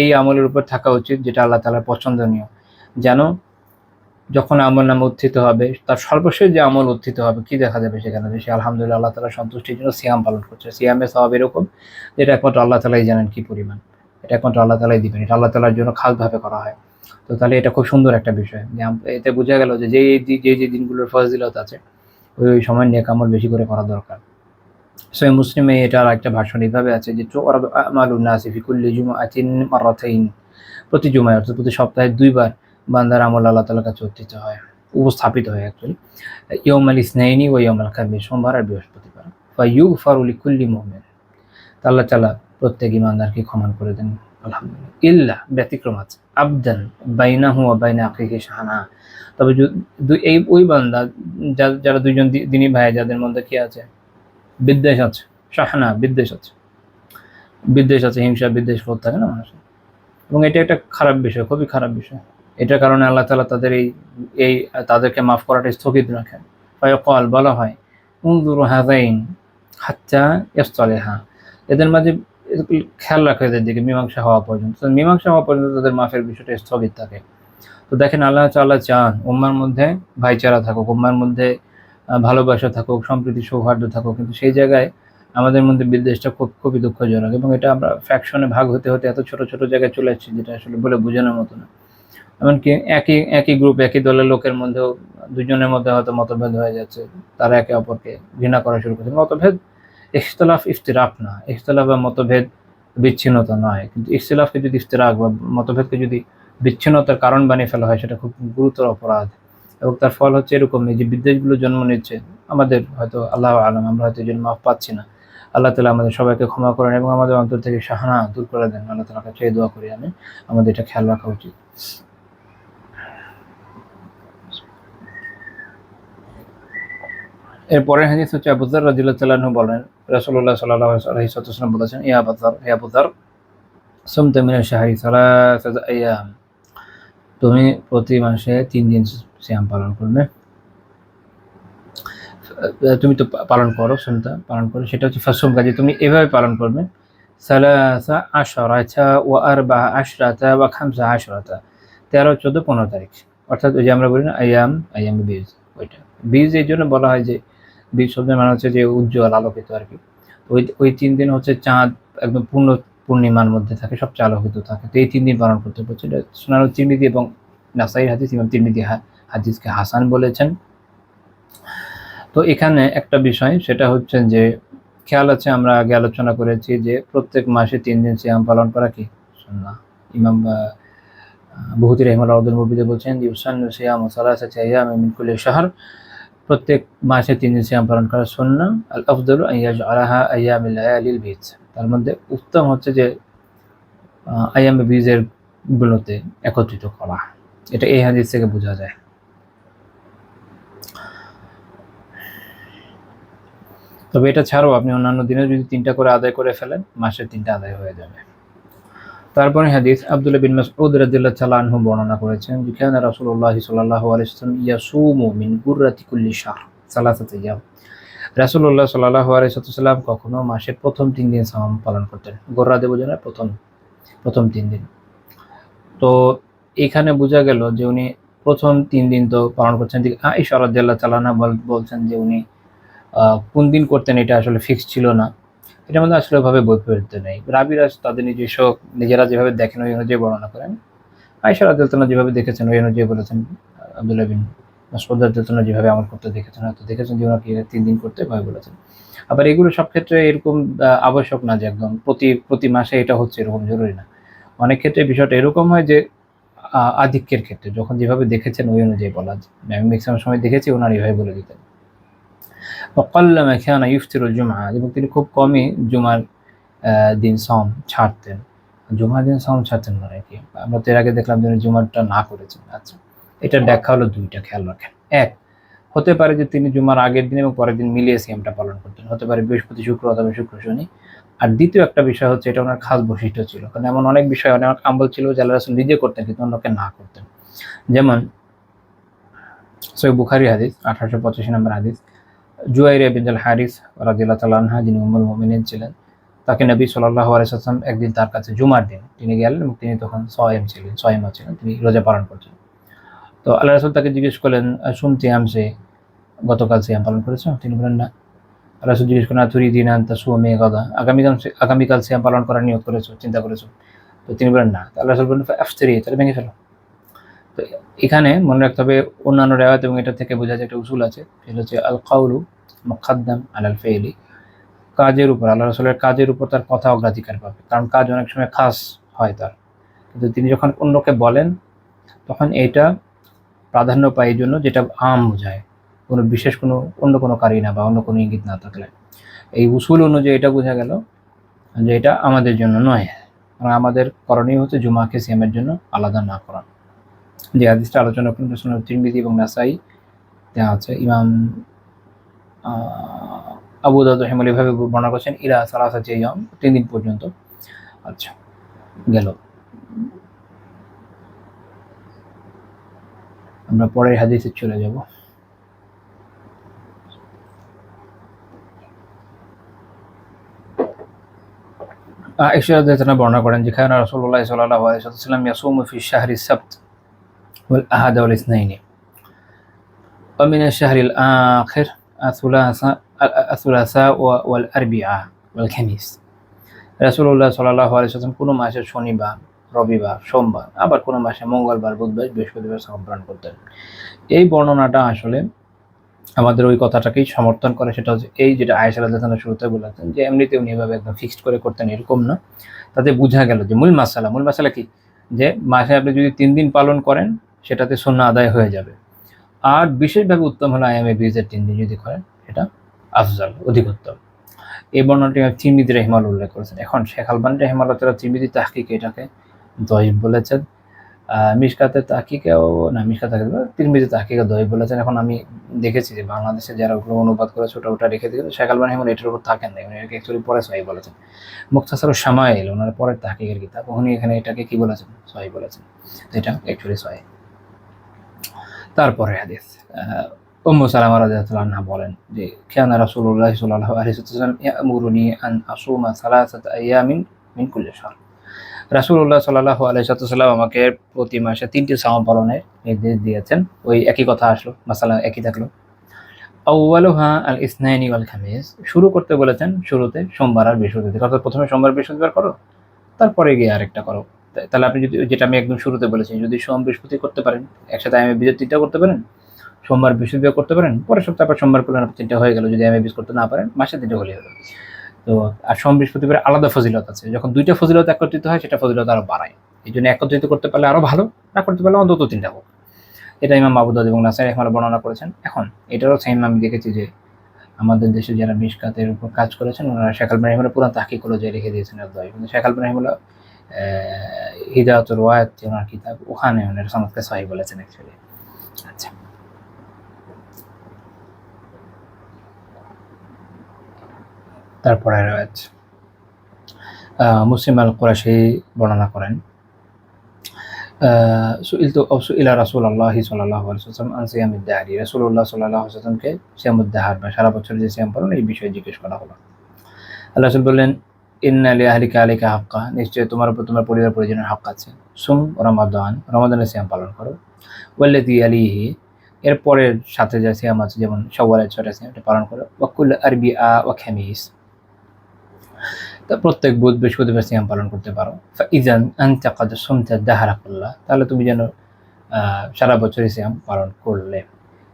এই আমলের উপর থাকা উচিত যেটা আল্লাহ তাআলার পছন্দনীয়। যেন যখন আমলনামা উত্থিত হবে, তার সর্বশেষ যে আমল উত্থিত হবে, কি দেখা যাবে সেখানে? যে সে আলহামদুলিল্লাহ আল্লাহ তাআলার সন্তুষ্টির জন্য সিয়াম পালন করছে। সিয়ামের সওয়াব এরকম যেটা একমাত্র আল্লাহ তাআলাই জানেন কি পরিমাণ। এটা একমাত্র আল্লাহ তাআলাই দিবেন। এটা আল্লাহ তাআলার জন্য খাসভাবে করা হয়। তো তাহলে এটা খুব সুন্দর একটা বিষয় যে এতে বোঝা গেল যে যে দিনগুলোর ফজিলত আছে ওই সময় নেক আমল বেশি করে করা দরকার। সহিহ মুসলিমে এটার একটা ভার্সন এইভাবে আছে যে তু'রাদু আমালুন নাসি ফি কুল্লি জুমআতিন মাররাতাইন। প্রতি জুমায়, অর্থাৎ প্রতি সপ্তাহে 2 বার বান্দার আমল আল্লাহ তাআলার কাছে উত্থিত হয়, উপস্থাপিত হয় অ্যাকচুয়ালি। ইয়াউমাল ইসনাইনি ওয়া ইয়াউমাল খামিস, সোমবার আর বৃহস্পতিবার। ফায়ুগফারু লিকুল্লি মুমিন, আল্লাহ তাআলা প্রত্যেক ঈমানদারকে ক্ষমা করে দেন আলহামদুলিল্লাহ। ইল্লা, ব্যতিক্রম আছে, আবদান বাইনাহু ওয়া বাইনা আখিহি শাহানা। তবে এই ওই বান্দা যারা দুইজন দিনী ভাই, যাদের মধ্যে কি আছে? বিদ্বেষ আছে, শাহানা, বিদ্বেষ আছে, হিংসা বিদ্বেষ বোধ থাকে না মানুষের, এবং এটা একটা খারাপ বিষয়, খুবই খারাপ বিষয়। এটার কারণে আল্লাহ তাআলা তাদের এই তাদেরকে মাফ করাটা স্থগিত রাখেন। ফায়াকাল, বলা হয়, উনজুরু হাযাইন হাত্তা ইয়াসতালিহা, এদের মাঝে খেয়াল রাখো এদের দিকে মীমাংসা হওয়া পর্যন্ত। মীমাংসা হওয়া পর্যন্ত তাদের মাফের বিষয়টা স্থগিত থাকে। তো দেখেন আল্লাহ তাআলা চান উম্মার মধ্যে ভাইচারা থাকুক, উম্মার মধ্যে ভালোবাসা থাকুক, সম্প্রীতি সৌহার্দ্য থাকুক, কিন্তু সেই জায়গায় আমাদের মধ্যে বিদ্বেষটা খুবই দুঃখজনক, এবং এটা আমরা ফ্যাকশনে ভাগ হতে হতে এত ছোট ছোট জায়গায় চলে আসছি যেটা আসলে বলে বোঝানোর মতো না। এমনকি একই গ্রুপ, একই দলের লোকের মধ্যেও দুজনের মধ্যে হয়তো মতভেদ হয়ে যাচ্ছে, তারা একে অপরকে ঘৃণা করা শুরু করছে। মতভেদ ইখতিলাফ ইফতিরাক না, ইখতিলাফ বা মতভেদ বিচ্ছিন্নতা নয়, কিন্তু ইখতিলাফকে যদি ইফতিরাক বা মতভেদকে যদি বিচ্ছিন্নতার কারণ বানিয়ে ফেলা হয় সেটা খুব গুরুতর অপরাধ, এবং তার ফল হচ্ছে এরকম যে বিদ্বেষগুলো জন্ম নিচ্ছে। আমাদের হয়তো আল্লাহ আলম, আমরা হয়তো এই জন্য মাফ পাচ্ছি না। আল্লাহ তাআলা আমাদের সবাইকে ক্ষমা করেন এবং আমাদের অন্তর থেকে শাহানা দূর করে দেন। আল্লাহ তাআলার কাছে এই দোয়া করি আমি, আমাদের এটা খেয়াল রাখা উচিত। এরপরের হাদিস হচ্ছে আবু যর রাদিয়াল্লাহু তাআলা আনহু বলেন, রাসূলুল্লাহ সাল্লাল্লাহু আলাইহি ওয়াসাল্লাম বলেছেন, ইয়া আবু যর সুমতা মিনাশ শাহরি সালাসাতা আইয়াম, তুমি প্রতি মাসে 3 দিন সিয়াম পালন করবে। তুমি তো পালন করো, সুমতা পালন করো, সেটা হচ্ছে ফাসুম, কাজে তুমি এভাবে পালন করবে। সালাসা আশরাতা ওয়া আরবা আশরাতা ওয়া খামসা আশরাতা, 13, 14, 15 তারিখ, অর্থাৎ ওই যে আমরা বলি না আইয়াম বীজ, ওইটা বীজ এই জন্য বলা হয় যে বীজ শব্দের মানে হচ্ছে যে উজ্জ্বল, আলোকিত আর কি। ওই 3 দিন হচ্ছে চাঁদ একদম পূর্ণিমার মধ্যে থাকে, সবচেয়ে আলোকিত থাকে। তো এই 3 দিন পালন করতে হচ্ছে। এটা সুনানুত তিরমিজি এবং নাসাইর হাদিস, ইমাম তিরমিজি হাদিসকে হাসান বলেছেন। তো এখানে একটা বিষয়, সেটা হচ্ছে যে খেয়াল আছে, আমরা আগে আলোচনা করেছি যে প্রত্যেক মাসে 3 দিন সিয়াম পালন করা কি সুন্নাহ। ইমাম বুহুতি রাহিমাহুল্লাহ আব্দুল মুবিদে বলছেন ইউসান্নু সিয়ামু সালাসাতি আইয়ামিন মিন কুল্লি শাহর, প্রত্যেক মাসে 3 দিন সিয়াম পালন করা সুন্নাহ। আল আফদালু আন ইয়াজআলাহা আইয়ামিল লায়ালিল বীজ, তার মধ্যে উত্তম হচ্ছে যে আইয়ামে বীজের গুলোতে একত্রিত করা। এটা এই হাদিস থেকে বোঝা যায়। তবে এটা ছাড়াও আপনি অন্যান্য দিনে যদি 3টা করে আদায় করে ফেলেন, মাসে 3টা আদায় হয়ে যাবে। তারপরে হাদিস আব্দুল্লাহ বিন মাসউদ রাদিয়াল্লাহু তাআলা আনহু বর্ণনা করেছেন যে কানা রাসূলুল্লাহ সাল্লাল্লাহু আলাইহি ওয়াসাল্লাম ইয়াসুমু মিন গুররাতি কুল্লি শাহর সালাসাত আইয়াম। রাসূলুল্লাহ সাল্লাল্লাহু আলাইহি ওয়াসাল্লাম কখনো মাসের প্রথম 3 দিন সিয়াম পালন করতেন। গুররা দেব জানা প্রথম 3 দিন। তো এখানে বোঝা গেল যে উনি প্রথম 3 দিন তো পালন করছেন। আয়েশা রাদিয়াল্লাহু তাআলা বলছেন যে উনি কোন দিন করতেন এটা আসলে ফিক্স ছিল না। এটার মধ্যে আসলে ভাবে বৈপরীত্য নেই। রাবিরা তাদের নিজেরা যেভাবে দেখেন ওই অনুযায়ী বর্ণনা করেন। আয়েশা রাদিয়াল্লাহু তাআলা যেভাবে দেখেছেন ওই অনুযায়ী বলেছেন। আব্দুল্লাহ বিন মাসউদ রাদিয়াল্লাহু তাআলা যেভাবে আমল করতে দেখেছেন, হয়তো দেখেছেন যে ওনাকে 3 দিন করতে ভাবে বলেছেন। আবার এগুলো সব ক্ষেত্রে এরকম আবশ্যক না যে একদম প্রতি মাসে এটা হচ্ছে, এরকম জরুরি না। অনেক ক্ষেত্রে বিষয়টা এরকম হয় যে আধিক্যের ক্ষেত্রে যখন যেভাবে দেখেছেন ওই অনুযায়ী বলা যায়। আমি ম্যাক্সিমাম সময় দেখেছি ওনার এইভাবে বলে দিতেন। ওয়াকাল্লামা কানা ইফতিরুল জুমআ, এবং তিনি খুব কমই জুমার দিন সাওম ছাড়তেন। জুমার দিন সাওম ছাড়তেন না নাকি? আমরা তো এর আগে দেখলাম যে জুমারটা না করেছেন। আচ্ছা, এটার ব্যাখ্যা হলো 2টা, খেয়াল রাখেন। এক, হতে পারে যে তিনি জুমার আগের দিন এবং পরের দিন মিলিয়ে সিয়ামটা পালন করতেন, হতে পারে বৃহস্পতি শুক্র অথবা শুক্র শনি। আর দ্বিতীয় একটা বিষয় হচ্ছে এটা ওনার খাস বৈশিষ্ট্য ছিল, কারণ এমন অনেক বিষয় অনেক আমল ছিল যে আল্লাহ রাসূল নিজে করতেন কিন্তু অন্যকে না করতেন। যেমন সহিহ বুখারী হাদিস 1885 নম্বর হাদিস, জুয়াইরিয়া বিনত আল হারিস রাদিয়াল্লাহু তাআলা আনহা, যিনি উম্মুল মুমিনিন ছিলেন, তাকে নবী সাল্লাল্লাহু আলাইহি ওয়াসাল্লাম একদিন তার কাছে জুমার দিন তিনি গেলেন এবং তিনি তখন সায়েমা ছিলেন, তিনি রোজা পালন করছেন। তো আল্লাহ রাসূল তাকে জিজ্ঞেস করলেন, শুনতে আমসে, গতকাল সিয়াম পালন করেছো? তিনি বলেন না। আল্লাহ রাসূল জিজ্ঞেস করলেন, তুরিদিনা আন তাসুমা গাদা, আগামীকাল সিয়াম পালন করার নিয়ত করেছো, চিন্তা করেছো? তো তিনি বলেন না। আল্লাহ রাসূল বলেন ফাফতিরি, তাহলে ভেঙে ফেলো। তো এখানে মনে রাখতে হবে অন্যান্য রিওয়ায়াত এবং এটা থেকে বোঝা যায় একটা উসুল আছে, সেটা হচ্ছে আল কাউলু মুকাদ্দাম আলাল ফি'লি, কাজের উপর, আল্লাহ রাসূলের কাজের উপর তার কথা অগ্রাধিকার পাবে, কারণ কাজ অনেক সময় খাস হয় তার, কিন্তু তিনি যখন অন্যকে বলেন তখন এটা প্রাধান্য পায় এই জন্য যেটা আম বোঝায়, কোনো বিশেষ অন্য কোনো কারিনা বা অন্য কোনো ইঙ্গিত না থাকলে। এই উসুল অনুযায়ী এটা বোঝা গেল যে এটা আমাদের জন্য নয়, কারণ আমাদের করণীয় হচ্ছে জুমাকে সিয়ামের জন্য আলাদা না করা। যে হাদিসটা আলোচনা করেন সুনান তিরমিজি এবং নাসাই দেওয়া আছে, ইমাম আবু দাউদ রাহিমাহুল্লাহ ভাবে বর্ণনা করেছেন ইলা সালাসাতি আইয়াম, 3 দিন পর্যন্ত। আচ্ছা, গেল। আমরা পরের হাদিসে চলে যাব। আয়েশা রাদিয়াল্লাহু তাআলা বর্ণনা করেন যে কানা রাসূলুল্লাহ সাল্লাল্লাহু আলাইহি ওয়াসাল্লাম ইয়াসুমু ফি শাহরি সাবত ওয়াল আহাদ ওয়াল ইসনাইনি ওয়া মিন আশ-শাহরিল আখির আস-সুলাসা ওয়াল আরবিআ ওয়াল খামিস। রাসূলুল্লাহ সাল্লাল্লাহু আলাইহি ওয়াসাল্লাম কোনো মাসে শনিবার, রবিবার, সোমবার, আবার কোনো মাসে মঙ্গলবার, বুধবার, বৃহস্পতিবার সিয়াম পালন করতেন। এই বর্ণনাটা আসলে আমাদের ওই কথাটাকেই সমর্থন করে, সেটা হচ্ছে এই যেটা আয়েশা রাদিয়াল্লাহু আনহা শুরুতে বলেছেন যে এমনিতে উনি এভাবে একদম ফিক্সড করে করতেন এরকম না। তাতে বোঝা গেল যে মূল মাসালা কি, যে মাসে আপনি যদি 3 দিন পালন করেন সেটাতে সুন্নাহ আদায় হয়ে যাবে। আর বিশেষভাবে উত্তম হলো আইয়ামে বীজের 3 দিন যদি করেন, এটা আফজাল, অধিক উত্তম। এই বর্ণনাটি তিরমিজি রাহিমাহুল্লাহ উল্লেখ করেছেন। এখন শেখ আলবানী রাহিমাহুল্লাহ তাআলা তিরমিজি তাহকিকে এটাকে দঈফ বলেছেন, মিশকাতে তাহকিকেও না, মিশকাত তিরমিজি তাহকিকে দঈফ বলেছেন। এখন আমি দেখেছি যে বাংলাদেশে যারা ওগুলো অনুবাদ করেছে ওটা রেখে দিয়েছে, শেখ আলবানী রাহিমাহুল্লাহ এটার উপর থাকেন না, উনি এটাকে অ্যাকচুয়ালি পরে সহিহ বলেছেন। মুখতাসারুশ শামাইল ওনার পরের তাহকিকের কিতাব, উনি এখানে এটাকে কি বলেছেন, সহিহ বলেছেন। এটা অ্যাকচুয়ালি সহিহ। তারপরে হাদিস উম্মু সালামা রাদিয়াল্লাহু আনহা বলেন যে কানা রাসূলুল্লাহ সাল্লাল্লাহু আলাইহি ওয়াসাল্লাম ইয়ামুরুনি আন আসুমা সালাসাতা আইয়ামিন মিন কুল্লি শাহর। রাসূলুল্লাহ সাল্লাল্লাহু আলাইহি ওয়াসাল্লাম আমাকে প্রতি মাসে 3টি সিয়াম পালনের নির্দেশ দিয়েছেন। ওই একই কথা আসলো, মাসালা একই থাকলো। আউয়ালুহা আল ইসনাইনি ওয়াল খামিস, শুরু করতে বলেছেন শুরুতে সোমবার আর বৃহস্পতিবার, অর্থাৎ প্রথমে সোমবার বৃহস্পতিবার করো, তারপরে গিয়ে আরেকটা করো, তাহলে আপনি যদি, যেটা আমি একদম শুরুতে বলেছি, যদি সোম বৃহস্পতি করতে পারেন একসাথে বিজের 3টা করতে পারেন, সোমবার বৃহস্পতিবার করতে পারেন, পরের সপ্তাহে আবার সোমবার করলেন, 3টা হয়ে গেল। যদি বিজ করতে না পারেন, মাসে 3টা হলে হলো। তো আর সোম বৃহস্পতিবার আলাদা ফজিলত আছে, যখন 2টা ফজিলত একত্রিত হয় সেটা ফজিলত আরো বাড়ায়। এই জন্য একত্রিত করতে পারলে আরো ভালো, না করতে পারলে অন্তত 3টা হোক। এটা ইমাম আবু দাউদ এবং নাসাই রাহিমাহুল্লাহ বর্ণনা করেছেন। এখন এটারও সেম আমি দেখেছি যে আমাদের দেশে যারা মিশকাতের উপর কাজ করেছেন, ওনারা শেখ আলবনী রাহিমাহুল্লাহ পুরান তাহকিক অনুযায়ী লিখে দিয়েছেন আদ-দাঈফ। কিন্তু শেখ আলবনী রাহিমাহুল্লাহ হিদায়াতুর ওয়ায়াত যে ওনার কিতাব, ওখানে ওনার সনদকে সহিহ বলেছেন অ্যাকচুয়ালি। আচ্ছা, তারপরে রয়েছে মুসলিম আল কুরাশি বর্ণনা করেন, সুইলা রাসূলুল্লাহি সাল্লাল্লাহু আলাইহি ওয়াসাল্লাম আন সিয়ামিদ দাহরি, রাসূলুল্লাহ সাল্লাল্লাহু আলাইহি ওয়াসাল্লামকে সিয়ামুদ দাহর বা সারা বছর যে সিয়াম পালন, এই বিষয়ে জিজ্ঞেস করা হলো। আল্লাহ রাসূল বললেন, ইন্না লিআহলিকা আলাইকা হাক্কা, নিশ্চয় তোমার উপর তোমার পরিবার পরিজনের হক আছে। সুম রমাদান, রমাদানের সিয়াম পালন করো। ওয়াল্লাযী ইয়ালিহি, এর পরের সাথে যে সিয়াম আছে, যেমন শাওয়ালের 6টা সিয়াম, এটা পালন করো। ওয়া কুল আরবিআ ওয়া খামিস, তা প্রত্যেক বুধ বৃহস্পতিবার সিয়াম পালন করতে পারো। ফাইজান আনতা ক্বাদ সুমতা দাহরা কুল্লাহ, তাহলে তুমি যেন সারা বছরই সিয়াম পালন করলে।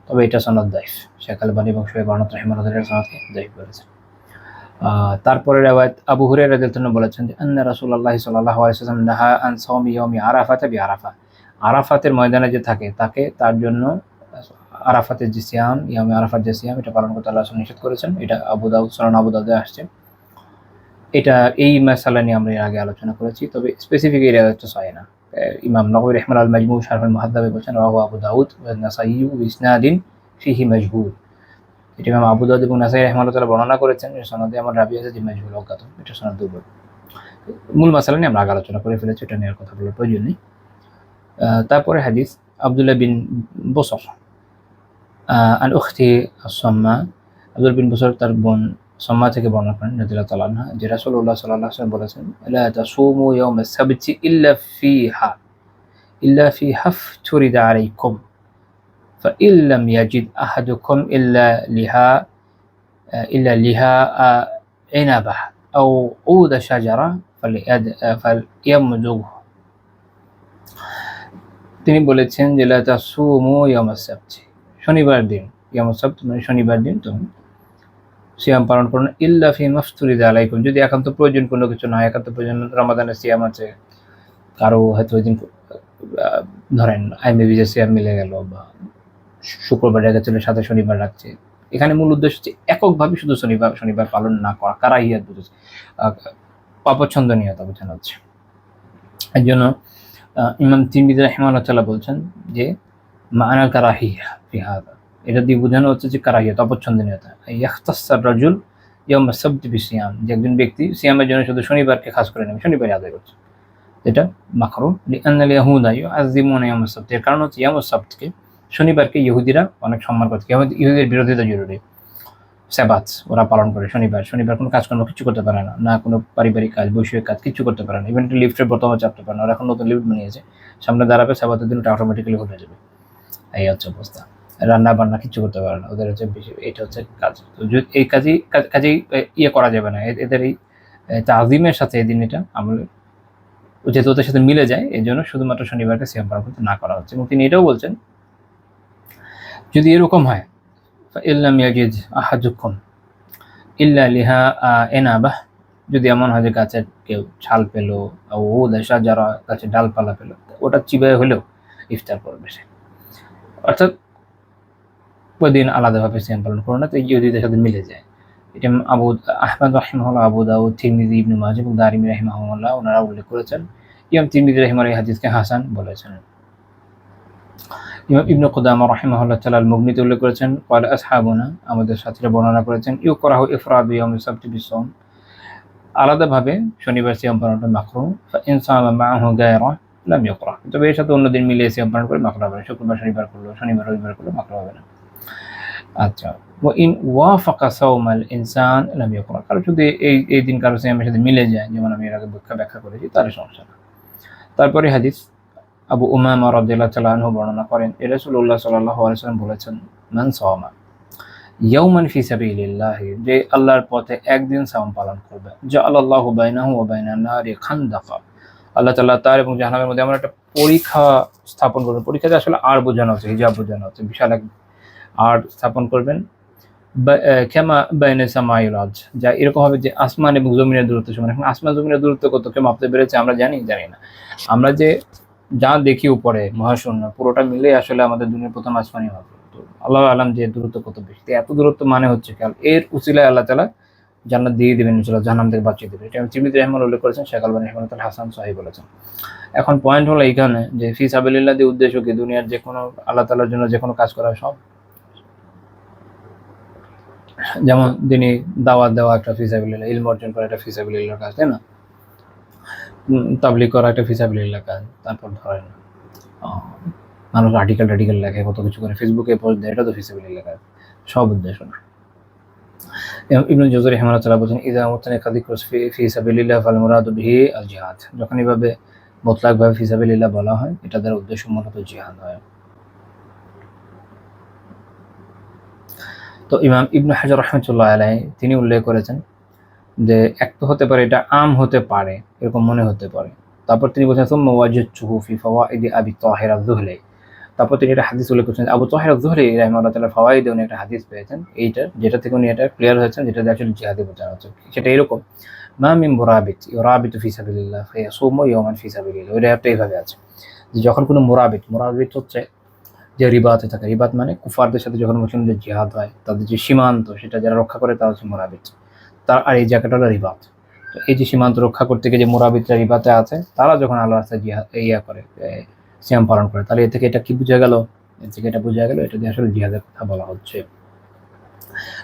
তবে এটা সনদ দাঈফ, শেখ আলবানী এবং শোয়েব আহমদ রাহিমাহুল্লাহ সনদকে দাঈফ বলেছেন। তারপরে রিওয়ায়াত আবু হুরায়রা রাদিয়াল্লাহু আনহু বলেছেন যে আন্না রাসূলুল্লাহ সাল্লাল্লাহু আলাইহি ওয়াসাল্লাম নাহা আন সাওমি ইয়াউমি আরাফাতা বিআরাফা, আরাফাতের ময়দানে যে থাকে তাকে, তার জন্য আরাফাতের যে সিয়াম, ইয়াউমি আরাফার যে সিয়াম, এটা পালন করতে আল্লাহ নিষেধ করেছেন। এটা আবু দাউদ, সুনান আবু দাউদে আসছে। এটা এই মাসালা নিয়ে আমরা এর আগে আলোচনা করেছি, তবে স্পেসিফিক এই রিওয়ায়াতটা সহিহ না। ইমাম নববী রাহিমাহুল্লাহ আল মাজমু শারহ আল মুহাদ্দাবে বলেছেন, রাওয়াহু আবু দাউদ ওয়া নাসাঈ বিসনাদিন ফিহি মাজহুল। এটা ইমাম আবু দাউদ এবং নাসাঈ রাহিমাহুল্লাহ বর্ণনা করেছেন, এর সনদে আমার রাবী আছে যে মাজহুল, অজ্ঞাত, এটা সনদ দুর্বল। মূল মাসালা নিয়ে আমরা আগে আলোচনা করে ফেলেছি, এটা নিয়ে কথা বলার প্রয়োজন নেই। তারপরে হাদিস আব্দুল্লাহ বিন বসর আন উখতি আস-সাম্মা, আব্দুল বিন বসর তার বোন সাম্মা থেকে বর্ণনা করেন রাদিয়াল্লাহু তাআলা আনহা, যে রাসূলুল্লাহ সাল্লাল্লাহু আলাইহি ওয়াসাল্লাম বলেছেন, লা তাসুমু ইয়াওমাস সাবতি ইল্লা ফি হাফতুরিদা আলাইকুম ফাইন লাম ইয়াজিদ আহাদুকুম ইল্লা লিহা ইনাবাহ আও উদ শাজারা ফালইয়ামযুহ। তিনি বলেছেন যে লা তাসুমু ইয়াওমাস সাবতি, শনিবার দিন, ইয়াউমুস সাবত মানে শনিবার দিন তুমি সিয়াম পালন করুন, ইল্লা ফি মাফতুরিদা আলাইকুম, যদি একান্ত প্রয়োজন কোনো কিছু না হয়, একান্ত প্রয়োজন রমাদানের সিয়াম আছে, কারো হয়তো ওই দিন ধরেন আইএমবি যে সিয়াম মিলে গেল, বা শুক্রবার রেখে চলে সাথে শনিবার রাখছে, এখানে মূল উদ্দেশ্য হচ্ছে এককভাবে শুধু শনিবার পালন না করা, কারাহিয়াত বুঝেছে, অপছন্দনীয়তা বোঝানো হচ্ছে। এর জন্য ইমাম তিরমিজি রাহিমাহুল্লাহ তাআলা বলছেন যে মা'নাল কারাহিয়া ফি হাযা, এটা দিয়ে বোঝানো হচ্ছে যে কারাহিয়াত, অপছন্দনীয়তা। ইয়াখতাসার রাজুল ইয়াউমাস সাবতি বিসিয়াম, যে একজন ব্যক্তি সিয়ামের জন্য শুধু শনিবারকে খাস করে নেবে, শনিবারে আদায় করছে, এটা মাকরুহ। লিআন্নাল ইয়াহুদা ইউআযযিমুনা ইয়াউমাস সাবত, এর কারণ হচ্ছে ইয়াউমুস সাবতকে, শনিবারকে ইহুদিরা অনেক সম্মান করে, ইহুদিদের বিরোধিতা জরুরি, সাবাত ওরা পালন করে। শনিবার কোনো কাজকর্ম কিছু করতে পারে না, না কোনো পারিবারিক কাজ, বৈষয়িক কাজ কিছু করতে পারে না, ইভেন লিফটের বোতামও চাপতে পারে না। ওরা এখন নতুন লিফট বানিয়েছে, সামনে দাঁড়াবে, সাবাতের দিন ওটা অটোমেটিক্যালি উঠে যাবে, এই হচ্ছে অবস্থা। রান্না বান্না কিছু করতে পারে না, ওদের হচ্ছে বেশি, এটা হচ্ছে কাজ। তো এই কাজেই ইয়ে করা যাবে না, এদের এই তাযীমের সাথে এই দিন এটা আমলে যেহেতু ওদের সাথে মিলে যায়, এই জন্য শুধুমাত্র শনিবারকে সিয়াম পালন করতে না করা হচ্ছে। এবং তিনি এটাও বলছেন, যদি এরকম হয় ইল্লাম ইয়াজিদ আহাদুকুম ইল্লা লিহা ইনাবাহ, যদি এমন হয় যে গাছের কেউ ছাল পেলো, ও দেশা যারা গাছের ডালপালা পেলো, ওটা চিবাই হলেও ইফতার করবে সে, অর্থাৎ ওই দিন আলাদাভাবে সিয়াম পালন করো না, তো ইহুদিদের সাথে মিলে যায়। এটা আহমদ রাহিমাহুল্লাহ, আবু দাউদ, তিরমিজি, ইবনে মাজাহ এবং দারিমি রাহিমাহুল্লাহ ওনারা উল্লেখ করেছেন। ইমাম তিরমিজি রাহিমাহুল্লাহ এই হাদিসকে হাসান বলেছেন। ইমাম ইবনে কুদামা রাহিমাহুল্লাহ তাআলা আল-মুগনিতে উল্লেখ করেছেন, ক্বালা আসহাবুনা, আমাদের সাথীরা বর্ণনা করেছেন, ইউকরাহু ইফরাদু ইয়াউমিস সাবতি বিসসাওম, আলাদাভাবে শনিবার সিয়াম পালনটা মাকরুহ। ফাইন সামা মাআহু গায়রা লাম ইউকরাহ, তবে এর সাথে অন্য দিন মিলিয়ে সিয়াম পালন করে মাকরুহ হবে না, শুক্রবার শনিবার করলো, শনিবার রবিবার করলো মাকরুহ হবে না। আচ্ছা, ওয়া ইন ওয়াফাকা সাওমাল ইনসান লাম ইউকরাহ, কারো যদি এই দিন কারো সিয়ামের সাথে মিলে যায়, যেমন আমি এর আগে ব্যাখ্যা করেছি, তাহলে সমস্যা না। তারপরে হাদিস আবু উমামা রাদিয়াল্লাহু তাআলা আনহু বর্ণনা করেন, রাসূলুল্লাহ সাল্লাল্লাহু আলাইহি ওয়াসাল্লাম বলেছেন, মান সাওমা ইয়াওমান ফি সাবিলিল্লাহ, যে আল্লাহর পথে একদিন সিয়াম পালন করবে, জাআলাল্লাহু বাইনাহু ওয়া বাইনান নারি খানদাকা, আল্লাহ তাআলা তার এবং জাহান্নামের মধ্যে এমন একটা পরীক্ষা স্থাপন করবেন। পরীক্ষাতে আসলে আর বোঝানো হচ্ছে, হিজাব বোঝানো হচ্ছে, বিশাল এক আর স্থাপন করবেন। খেমা বাইনে সামাইল আজ, যা এরকম হবে যে আসমান এবং জমিনের দূরত্ব সমান। এখন আসমান জমিনের দূরত্ব কত কেউ মাপতে পেরেছে? আমরা জানি না। আমরা যে যা দেখি উপরে মহাশূন্য, পুরোটা মিলে আসলে আমাদের দুনিয়ার প্রথম আসমানই হবে। তো আল্লাহ আলাম যে দূরত্ব কত বেশি। এত দূরত্ব মানে হচ্ছে খেয়াল, এর উসিলায় আল্লাহ তাআলা জান্নাত দিয়ে দিবেন ইনশাআল্লাহ, জাহান্নাম থেকে বাঁচিয়ে দেবেন। এটা তিরমিজি রাহিমাহুল্লাহ উল্লেখ করেছেন, শেখ আলবানী রাহিমাহুল্লাহ হাসান সহিহ বলেছেন। এখন পয়েন্ট হলো এইখানে যে ফি সাবিলিল্লাহ দিয়ে উদ্দেশ্য কি? দুনিয়ার যে কোনো আল্লাহ তাআলার জন্য যে কোনো কাজ করা সব, যেমন দিনই দাওয়াত দেওয়া একটা ফি সাবিলিল্লাহ, ইলম অর্জন করা একটা ফি সাবিলিল্লাহর কাজ, তাই না? তাবলীগ করা একটা ফি সাবিলিল্লাহ কাজ। তারপর ধরেন মানুষ আর্টিকেল লেখে, কত কিছু করে, ফেসবুকে পোস্ট দেয়, এটা তো ফি সাবিলিল্লাহ কাজ। সব উদ্দেশ্য না। ইবনে জওজি রাহিমাহুল্লাহ বলেন, ইযা মুতানাকা যিকরু ফি সাবিলিল্লাহ ফাল মুরাদু বিহি আল জিহাদ। যখন এইভাবে মুতলাকভাবে ফি সাবিলিল্লাহ বলা হয়, এটা দ্বারা উদ্দেশ্য মূলত জিহাদ হয়। তো ইমাম ইবনে হাজার রাহমাতুল্লাহ আলাইহি তিনি উল্লেখ করেছেন যে এক তো হতে পারে এটা আম হতে পারে, এরকম মনে হতে পারে। তারপর তিনি বলছেন সুম্মা ওয়াজাদতুহু ফি ফাওয়াইদি আবি তাহির আয-যুহলি। তারপর তিনি একটা হাদিস উল্লেখ করেছেন, আবু তাহির আয-যুহলি রাহিমাহুল্লাহ তাআলা ফাওয়াইদে উনি একটা হাদিস পেয়েছেন এইটা, যেটা থেকে উনি এটা ক্লিয়ার হয়েছেন যেটা অ্যাকচুয়ালি জিহাদে বোঝানো হচ্ছে। সেটা এরকম, মা মিন মুরাবিত ইউরাবিতু ফি সাবিলিল্লাহ ফায়াসুমু ইয়াওমান ফি সাবিলিল্লাহ। ওইটা একটা এইভাবে আছে যে যখন কোনো মুরাবিত হচ্ছে যে রিবাতে থাকে, রিবাত মানে কুফারদের সাথে যখন মুসলিমদের জিহাদ হয়, তাদের যে সীমান্ত সেটা যারা রক্ষা করে তারা হচ্ছে মুরাবিত। তার আর এই জায়গাটা হলো রিবাত। তো এই যে সীমান্ত রক্ষা করতে গিয়ে যে মুরাবিতরা রিবাতে আছে, তারা যখন আল্লাহর রাস্তায় জিহাদ করে সিয়াম পালন করে, তাহলে এ থেকে এটা কি বোঝা গেল? এর থেকে এটা বোঝা গেল এটা দিয়ে আসলে জিহাদের কথা বলা হচ্ছে।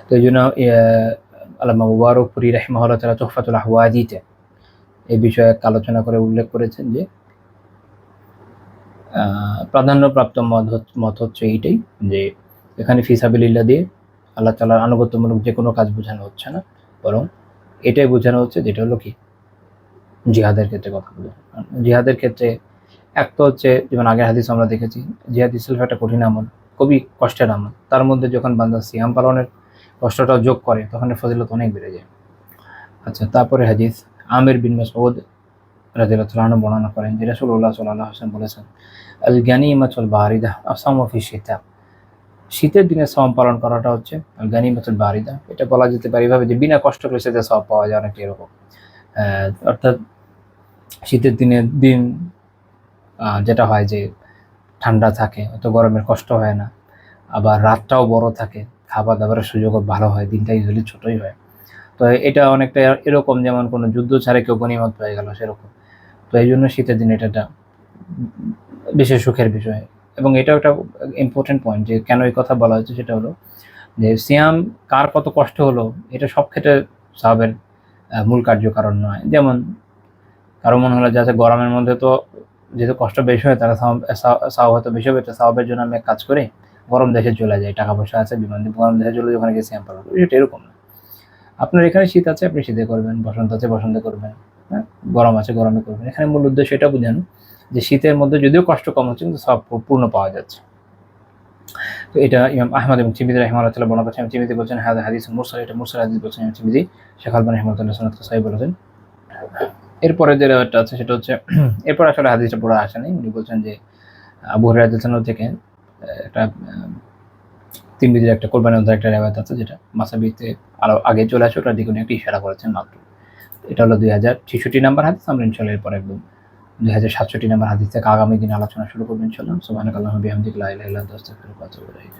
তো এই জন্য আল্লামা মুবারকপুরি রাহিমাহুল্লাহ তাআলা তুহফাতুল আহওয়াদিতে এই বিষয়ে আলোচনা করে উল্লেখ করেছেন যে প্রাধান্যপ্রাপ্ত মত হচ্ছে এইটাই যে এখানে ফি সাবিলিল্লাহ দিয়ে আল্লাহ তাআলার আনুগত্যমূলক যে কোনো কাজ বোঝানো হচ্ছে না, বরং এটাই বোঝানো হচ্ছে যেটা হলো কি জিহাদের ক্ষেত্রে কথা বলে। জিহাদের ক্ষেত্রে এক তো হচ্ছে যেমন আগের হাদিস আমরা দেখেছি, জিহাদ ইসলাম একটা কঠিন আমল, খুবই কষ্টের আমল। তার মধ্যে যখন বান্দা সিয়াম পালনের কষ্টটাও যোগ করে তখন এর ফজিলত অনেক বেড়ে যায়। আচ্ছা, তারপরে হাদিস আমির বিন মাসউদ রাদিয়াল্লাহু তাআলা আনহু বর্ণনা করেন যে রাসূলুল্লাহ সাল্লাল্লাহু আলাইহি ওয়াসাল্লাম বলেছেন, আল গানিমাতুল বারিদা আসামু ফি শিতা। শীতের দিনে সাওম পালন করাটা হচ্ছে আল গানিমাতুল বারিদা। এটা বলা যেতে পারে এভাবে যে বিনা কষ্ট করে সেটা সওয়াব পাওয়া যায়, অনেকটা এরকম। অর্থাৎ শীতের দিন যেটা হয় যে ঠান্ডা থাকে, অত গরমের কষ্ট হয় না, আবার রাতটাও বড় থাকে, খাবার দাবারের সুযোগও ভালো হয়, দিনটা ইউজুয়ালি ছোটই হয়। তো এটা অনেকটা এরকম যেমন কোনো যুদ্ধ ছাড়া কেউ গনিমত পেয়ে গেল সেরকম। তো এই জন্য শীতের দিনে এটা একটা বিশেষ সুখের বিষয়। এবং এটাও একটা ইম্পর্টেন্ট পয়েন্ট যে কেন এই কথা বলা হচ্ছে, সেটা হলো যে সিয়াম কার কত কষ্ট হলো এটা সব ক্ষেত্রে সাহাবের মূল কার্যকারণ নয়। যেমন কারো মনে হলো যে গরমের মধ্যে তো যেহেতু কষ্ট বেশি হয়, তারা সাহাব হয়তো বেশি হবে, তো সাহাবের জন্য আমি এক কাজ করি, গরম দেশে চলে যাই, টাকা পয়সা আছে, বিমান দিয়ে গরম দেশে চলে যাই, ওখানে গিয়ে সিয়াম পালন করি। এটা এরকম না। আপনার এখানে শীত আছে, আপনি শীতে করবেন, বসন্ত আছে, বসন্তে করবেন, হ্যাঁ, গরম আছে, গরমে করবেন। এখানে মূল উদ্দেশ্য এটা বোঝানো যে শীতের মধ্যে যদিও কষ্ট কম হচ্ছে কিন্তু সব পূর্ণ পাওয়া যাচ্ছে। তো এটা ইমাম আহমদ এবং তিরমিজি রাহিমাহুল্লাহ তাআলা বর্ণনা করেছেন। তিরমিজি বলছেন হাযা হাদিসুন মুরসাল, এটা মুরসাল হাদিস বলছেন ইমাম তিরমিজি। শেখ আলবানী রাহিমাহুল্লাহ সনদকে সহিহ বলেছেন। এরপরে যে রিওয়ায়াতটা আছে সেটা হচ্ছে, এরপর আসলে হাদিসটা পুরো আসে নাই। উনি বলছেন যে আবু হুরায়রা রাদিয়াল্লাহু থেকে একটা তিরমিজির একটা কোরবানির একটা রিওয়ায়াত আছে যেটা মাসাবিতে আরো আগে চলে আসে, ওটার দিকে উনি একটা ইশারা করেছেন মাত্র। এটা হলো 2066 নাম্বার হাদিস। আমরা ইনশাআল্লাহ এরপর একদম 2067 নাম্বার হাদিস থেকে আগামী দিন আলোচনা শুরু করবো ইনশাআল্লাহ। সুবহানাকাল্লাহুম্মা বিহামদিকা লা ইলাহা ইল্লা আনতা আস্তাগফিরুকা ওয়া আতুবু ইলাইক।